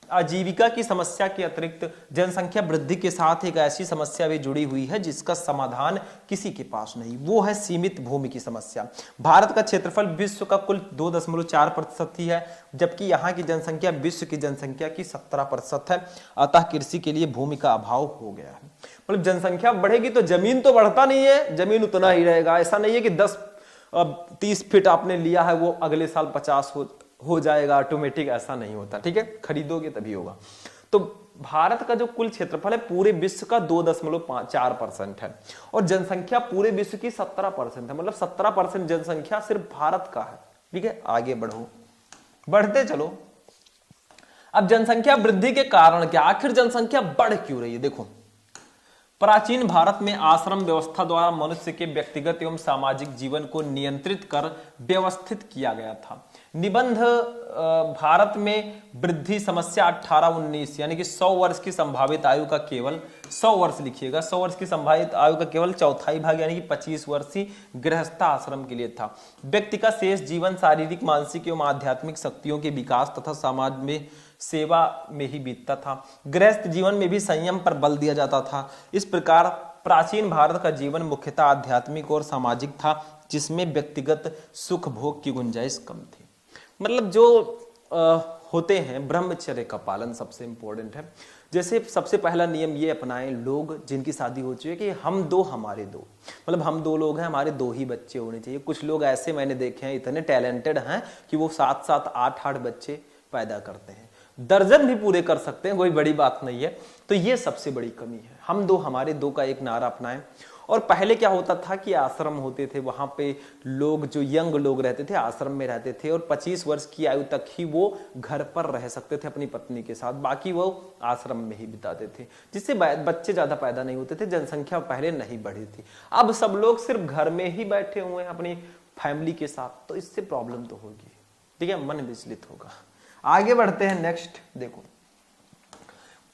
आजीविका की समस्या के अतिरिक्त जनसंख्या वृद्धि के साथ एक ऐसी समस्या भी जुड़ी हुई है जिसका समाधान किसी के पास नहीं, वो है सीमित भूमि की समस्या। भारत का क्षेत्रफल विश्व का कुल 2.4% ही है, जबकि यहाँ की जनसंख्या विश्व की जनसंख्या की 17% है। अतः कृषि के लिए भूमि का अभाव हो गया है। मतलब जनसंख्या बढ़ेगी तो जमीन तो बढ़ता नहीं है, जमीन उतना ही रहेगा। ऐसा नहीं है कि 10-30 फीट आपने लिया है वो अगले साल 50 हो जाएगा ऑटोमेटिक, ऐसा नहीं होता, ठीक है। खरीदोगे तभी होगा। तो भारत का जो कुल क्षेत्रफल है पूरे विश्व का 2.4% है और जनसंख्या पूरे विश्व की 17% है। मतलब 17% जनसंख्या सिर्फ भारत का है, ठीक है। आगे बढ़ो, बढ़ते चलो। अब जनसंख्या वृद्धि के कारण क्या, आखिर जनसंख्या बढ़ क्यों रही है। देखो प्राचीन भारत में आश्रम व्यवस्था द्वारा मनुष्य के व्यक्तिगत एवं सामाजिक जीवन को नियंत्रित कर व्यवस्थित किया गया था। निबंध भारत में वृद्धि समस्या 18-19 यानी कि 100 वर्ष की संभावित आयु का केवल 100 वर्ष लिखिएगा, 100 वर्ष की संभावित आयु का केवल चौथाई भाग यानी कि 25 वर्ष ही गृहस्थ आश्रम के लिए था। व्यक्ति का शेष जीवन शारीरिक, मानसिक एवं आध्यात्मिक शक्तियों के विकास तथा समाज में सेवा में ही बीतता था। गृहस्थ जीवन में भी संयम पर बल दिया जाता था। इस प्रकार प्राचीन भारत का जीवन मुख्यतः आध्यात्मिक और सामाजिक था, जिसमें व्यक्तिगत सुख भोग की गुंजाइश कम थी। मतलब जो होते हैं, ब्रह्मचर्य का पालन सबसे इंपॉर्टेंट है। जैसे सबसे पहला नियम ये अपनाएं लोग जिनकी शादी हो चुकी है कि हम दो हमारे दो, मतलब हम 2 लोग हैं, हमारे 2 ही बच्चे होने चाहिए। कुछ लोग ऐसे मैंने देखे हैं, इतने टैलेंटेड हैं कि वो 7-7, 8-8 बच्चे पैदा करते हैं, दर्जन भी पूरे कर सकते हैं, कोई बड़ी बात नहीं है। तो ये सबसे बड़ी कमी है। हम 2 हमारे 2 का एक नारा अपनाएं। और पहले क्या होता था कि आश्रम होते थे, वहां पे लोग जो यंग लोग रहते थे आश्रम में रहते थे और 25 वर्ष की आयु तक ही वो घर पर रह सकते थे अपनी पत्नी के साथ, बाकी वो आश्रम में ही बिताते थे, जिससे बच्चे ज्यादा पैदा नहीं होते थे, जनसंख्या पहले नहीं बढ़ी थी। अब सब लोग सिर्फ घर में ही बैठे हुए हैं अपनी फैमिली के साथ, तो इससे प्रॉब्लम तो होगी, ठीक है, मन विचलित होगा। आगे बढ़ते हैं, नेक्स्ट देखो,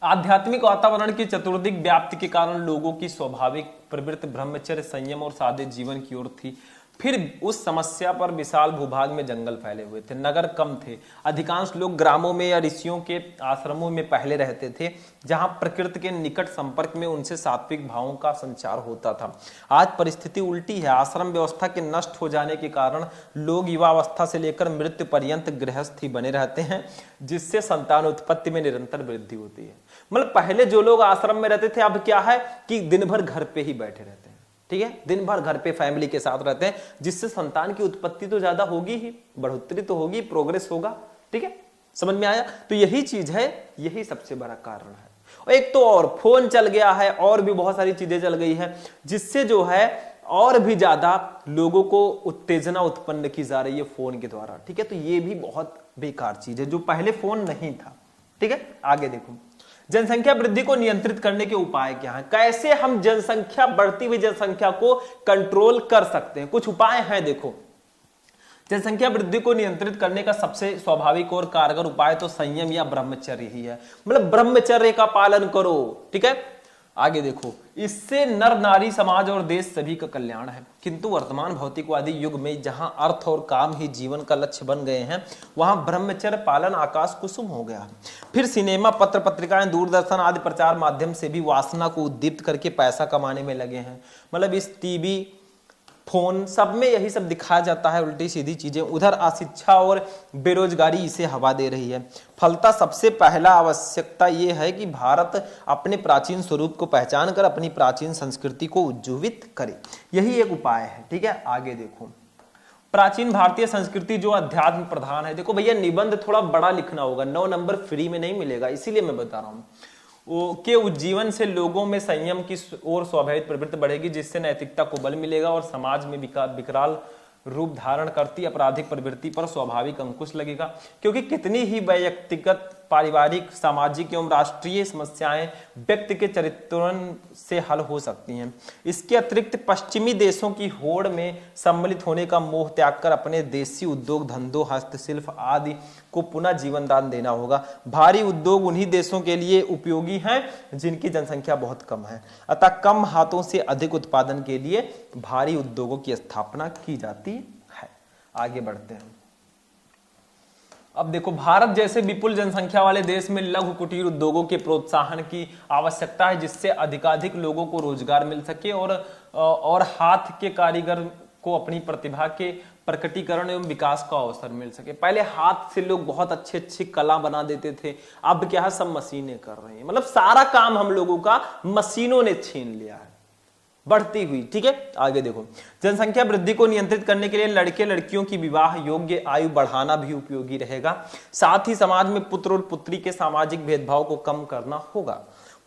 आध्यात्मिक वातावरण की चतुर्दिक व्याप्ति के कारण लोगों की स्वाभाविक प्रवृत्ति ब्रह्मचर्य, संयम और सादे जीवन की ओर थी। फिर उस समस्या पर विशाल भूभाग में जंगल फैले हुए थे, नगर कम थे, अधिकांश लोग ग्रामों में या ऋषियों के आश्रमों में पहले रहते थे, जहां प्रकृति के निकट संपर्क में उनसे सात्विक भावों का संचार होता था। आज परिस्थिति उल्टी है। आश्रम व्यवस्था के नष्ट हो जाने के कारण लोग युवावस्था से लेकर मृत्यु पर्यंत गृहस्थ ही बने रहते हैं, जिससे संतान उत्पत्ति में निरंतर वृद्धि होती है। मतलब पहले जो लोग आश्रम में रहते थे, अब क्या है कि दिन भर घर पे ही बैठे रहते हैं, ठीक है, दिन भर घर पे फैमिली के साथ रहते हैं, जिससे संतान की उत्पत्ति तो ज्यादा होगी ही, बढ़ोतरी तो होगी, प्रोग्रेस होगा, ठीक है, समझ में आया। तो यही चीज है, यही सबसे बड़ा कारण है। और एक तो और फोन चल गया है, और भी बहुत सारी चीजें चल गई है, जिससे जो है और भी ज्यादा लोगों को उत्तेजना उत्पन्न की जा रही है फोन के द्वारा, ठीक है। तो ये भी बहुत बेकार चीज है, जो पहले फोन नहीं था, ठीक है। आगे देखो, जनसंख्या वृद्धि को नियंत्रित करने के उपाय क्या हैं? कैसे हम जनसंख्या, बढ़ती हुई जनसंख्या को कंट्रोल कर सकते हैं? कुछ उपाय हैं, देखो। जनसंख्या वृद्धि को नियंत्रित करने का सबसे स्वाभाविक और कारगर उपाय तो संयम या ब्रह्मचर्य ही है। मतलब ब्रह्मचर्य का पालन करो, ठीक है। आगे देखो, इससे नर नारी, समाज और देश सभी का कल्याण है। किंतु वर्तमान भौतिकवादी युग में जहां अर्थ और काम ही जीवन का लक्ष्य बन गए हैं, वहां ब्रह्मचर्य पालन आकाश कुसुम हो गया। फिर सिनेमा, पत्र पत्रिकाएं, दूरदर्शन आदि प्रचार माध्यम से भी वासना को उद्दीप्त करके पैसा कमाने में लगे हैं। मतलब इस टीवी, फोन, सब में यही सब दिखाया जाता है, उल्टी सीधी चीजें। उधर अशिक्षा और बेरोजगारी इसे हवा दे रही है। फलता सबसे पहला आवश्यकता यह है कि भारत अपने प्राचीन स्वरूप को पहचान कर अपनी प्राचीन संस्कृति को उज्जीवित करे। यही एक उपाय है, ठीक है। आगे देखो, प्राचीन भारतीय संस्कृति जो अध्यात्म प्रधान है। देखो भैया, निबंध थोड़ा बड़ा लिखना होगा, 9 नंबर फ्री में नहीं मिलेगा, इसीलिए मैं बता रहा हूं। के उज्जीवन से लोगों में संयम की और स्वाभाविक प्रवृत्ति बढ़ेगी, जिससे नैतिकता को बल मिलेगा और समाज में विकराल रूप धारण करती आपराधिक प्रवृत्ति पर स्वाभाविक अंकुश लगेगा। क्योंकि कितनी ही व्यक्तिगत, पारिवारिक, सामाजिक एवं राष्ट्रीय समस्याएं व्यक्ति के चरित्रण से हल हो सकती हैं। इसके अतिरिक्त पश्चिमी देशों की होड़ में सम्मिलित होने का मोह त्याग कर अपने देसी उद्योग धंधों, हस्तशिल्प आदि को पुनः जीवन दान देना होगा। भारी उद्योग उन्हीं देशों के लिए उपयोगी हैं जिनकी जनसंख्या बहुत कम है, अतः कम हाथों से अधिक उत्पादन के लिए भारी उद्योगों की स्थापना की जाती है। आगे बढ़ते हैं। अब देखो, भारत जैसे विपुल जनसंख्या वाले देश में लघु कुटीर उद्योगों के प्रोत्साहन की आवश्यकता है, जिससे अधिकाधिक लोगों को रोजगार मिल सके और हाथ के कारीगर को अपनी प्रतिभा के प्रकटीकरण एवं विकास का अवसर मिल सके। पहले हाथ से लोग बहुत अच्छी अच्छी कला बना देते थे, अब क्या है, सब मशीनें कर रही हैं। मतलब सारा काम हम लोगों का मशीनों ने छीन लिया है, बढ़ती हुई, ठीक है। आगे देखो, जनसंख्या वृद्धि को नियंत्रित करने के लिए लड़के लड़कियों की विवाह योग्य आयु बढ़ाना भी उपयोगी रहेगा। साथ ही समाज में पुत्र और पुत्री के सामाजिक भेदभाव को कम करना होगा।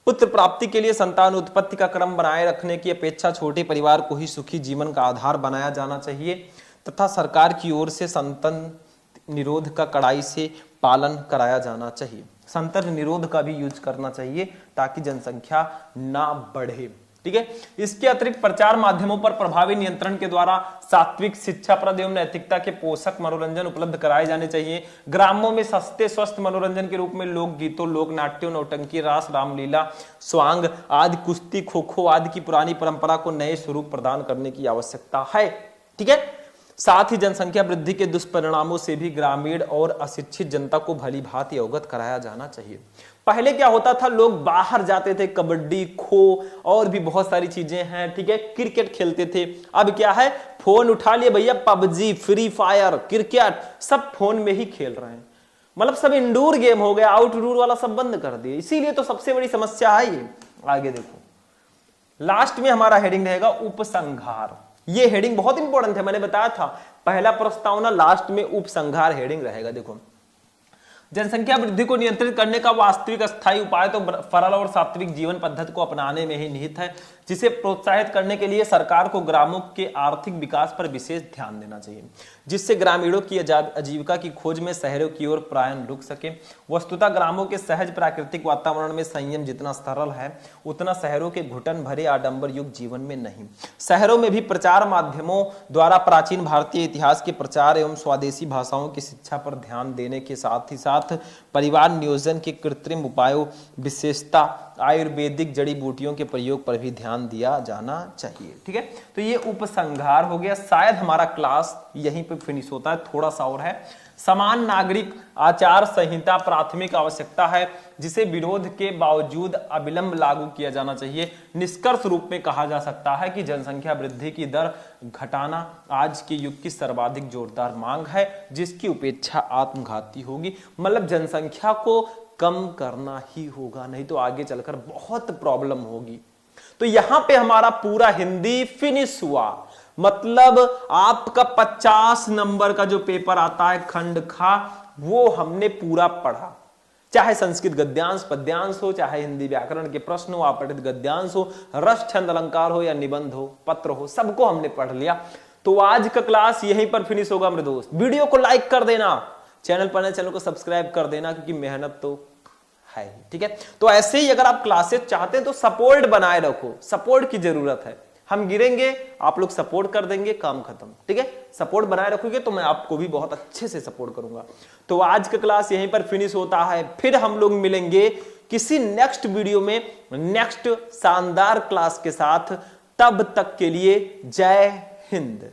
पुत्र प्राप्ति के लिए संतान उत्पत्ति का क्रम बनाए रखने की अपेक्षा छोटे परिवार को ही सुखी जीवन का आधार बनाया जाना चाहिए तथा सरकार की ओर से संतान निरोध का कड़ाई से पालन कराया जाना चाहिए। संतान निरोध का भी यूज करना चाहिए ताकि जनसंख्या ना बढ़े। ठीक है। इसके अतिरिक्त प्रचार माध्यमों पर प्रभावी नियंत्रण के द्वारा सात्विक, शिक्षाप्रद एवं नैतिकता के पोषक मनोरंजन उपलब्ध कराए जाने चाहिए। ग्रामों में सस्ते स्वस्थ मनोरंजन के रूप में लोक गीतों, लोक नाट्यों, नौटंकी, रास, रामलीला, स्वांग आदि, कुश्ती, खो खो आदि की पुरानी परंपरा को नए स्वरूप प्रदान करने की आवश्यकता है। ठीक है। साथ ही जनसंख्या वृद्धि के दुष्परिणामों से भी ग्रामीण और अशिक्षित जनता को भली भांति अवगत कराया जाना चाहिए। पहले क्या होता था, लोग बाहर जाते थे, कबड्डी, खो और भी बहुत सारी चीजें हैं, ठीक है, क्रिकेट खेलते थे। अब क्या है, फोन उठा लिए भैया, पबजी, फ्री फायर, क्रिकेट सब फोन में ही खेल रहे हैं। मतलब सब इंडोर गेम हो गया, आउटडोर वाला सब बंद कर दिए। इसीलिए तो सबसे बड़ी समस्या है ये। आगे देखो, लास्ट में हमारा हेडिंग रहेगा उपसंहार। ये हेडिंग बहुत इंपॉर्टेंट है, मैंने बताया था पहला प्रस्तावना, लास्ट में उपसंहार हेडिंग रहेगा। देखो, जनसंख्या वृद्धि को नियंत्रित करने का वास्तविक स्थायी उपाय तो सरल और सात्विक जीवन पद्धति को अपनाने में ही निहित है, जिसे प्रोत्साहित करने के लिए सरकार को ग्रामों के आर्थिक विकास पर विशेष ध्यान देना चाहिए, जिससे ग्रामीणों की आजीविका की खोज में शहरों की ओर पलायन रुक सके। वस्तुतः ग्रामों के सहज प्राकृतिक वातावरण में संयम जितना सरल है, उतना शहरों के घुटन भरे आडंबर युक्त जीवन में नहीं। शहरों में भी प्रचार माध्यमों द्वारा प्राचीन भारतीय इतिहास के प्रचार एवं स्वदेशी भाषाओं की शिक्षा पर ध्यान देने के साथ ही साथ परिवार नियोजन के कृत्रिम उपायों, विशेषता आयुर्वेदिक जड़ी बूटियों के प्रयोग पर भी ध्यान दिया जाना चाहिए। ठीक है, तो ये उपसंहार हो गया। शायद हमारा क्लास यहीं पे फिनिश होता है, थोड़ा सा और है। समान नागरिक आचार संहिता प्राथमिक आवश्यकता है, जिसे विरोध के बावजूद अविलंब लागू किया जाना चाहिए। निष्कर्ष रूप में कहा जा सकता है कि जनसंख्या वृद्धि की दर घटाना आज के युग की सर्वाधिक जोरदार मांग है, जिसकी उपेक्षा आत्मघाती होगी। मतलब जनसंख्या को कम करना ही होगा, नहीं तो आगे चलकर बहुत प्रॉब्लम होगी। तो यहां पे हमारा पूरा हिंदी फिनिश हुआ। मतलब आपका 50 नंबर का जो पेपर आता है खंड खा, वो हमने पूरा पढ़ा। चाहे संस्कृत गद्यांश पद्यांश हो, चाहे हिंदी व्याकरण के प्रश्न हो, आपठित गद्यांश हो, रस छंद अलंकार हो या निबंध हो, पत्र हो, सबको हमने पढ़ लिया। तो आज का क्लास यहीं पर फिनिश होगा मेरे दोस्त। वीडियो को लाइक कर देना, चैनल पर नए चैनल को सब्सक्राइब कर देना, क्योंकि मेहनत तो है। ठीक है, तो ऐसे ही अगर आप क्लासेस चाहते हैं तो सपोर्ट बनाए रखो, सपोर्ट की जरूरत है। हम गिरेंगे, आप लोग सपोर्ट कर देंगे, काम खत्म। ठीक है, सपोर्ट बनाए रखोगे तो मैं आपको भी बहुत अच्छे से सपोर्ट करूंगा। तो आज का क्लास यहीं पर फिनिश होता है, फिर हम लोग मिलेंगे किसी नेक्स्ट वीडियो में, नेक्स्ट शानदार क्लास के साथ। तब तक के लिए जय हिंद।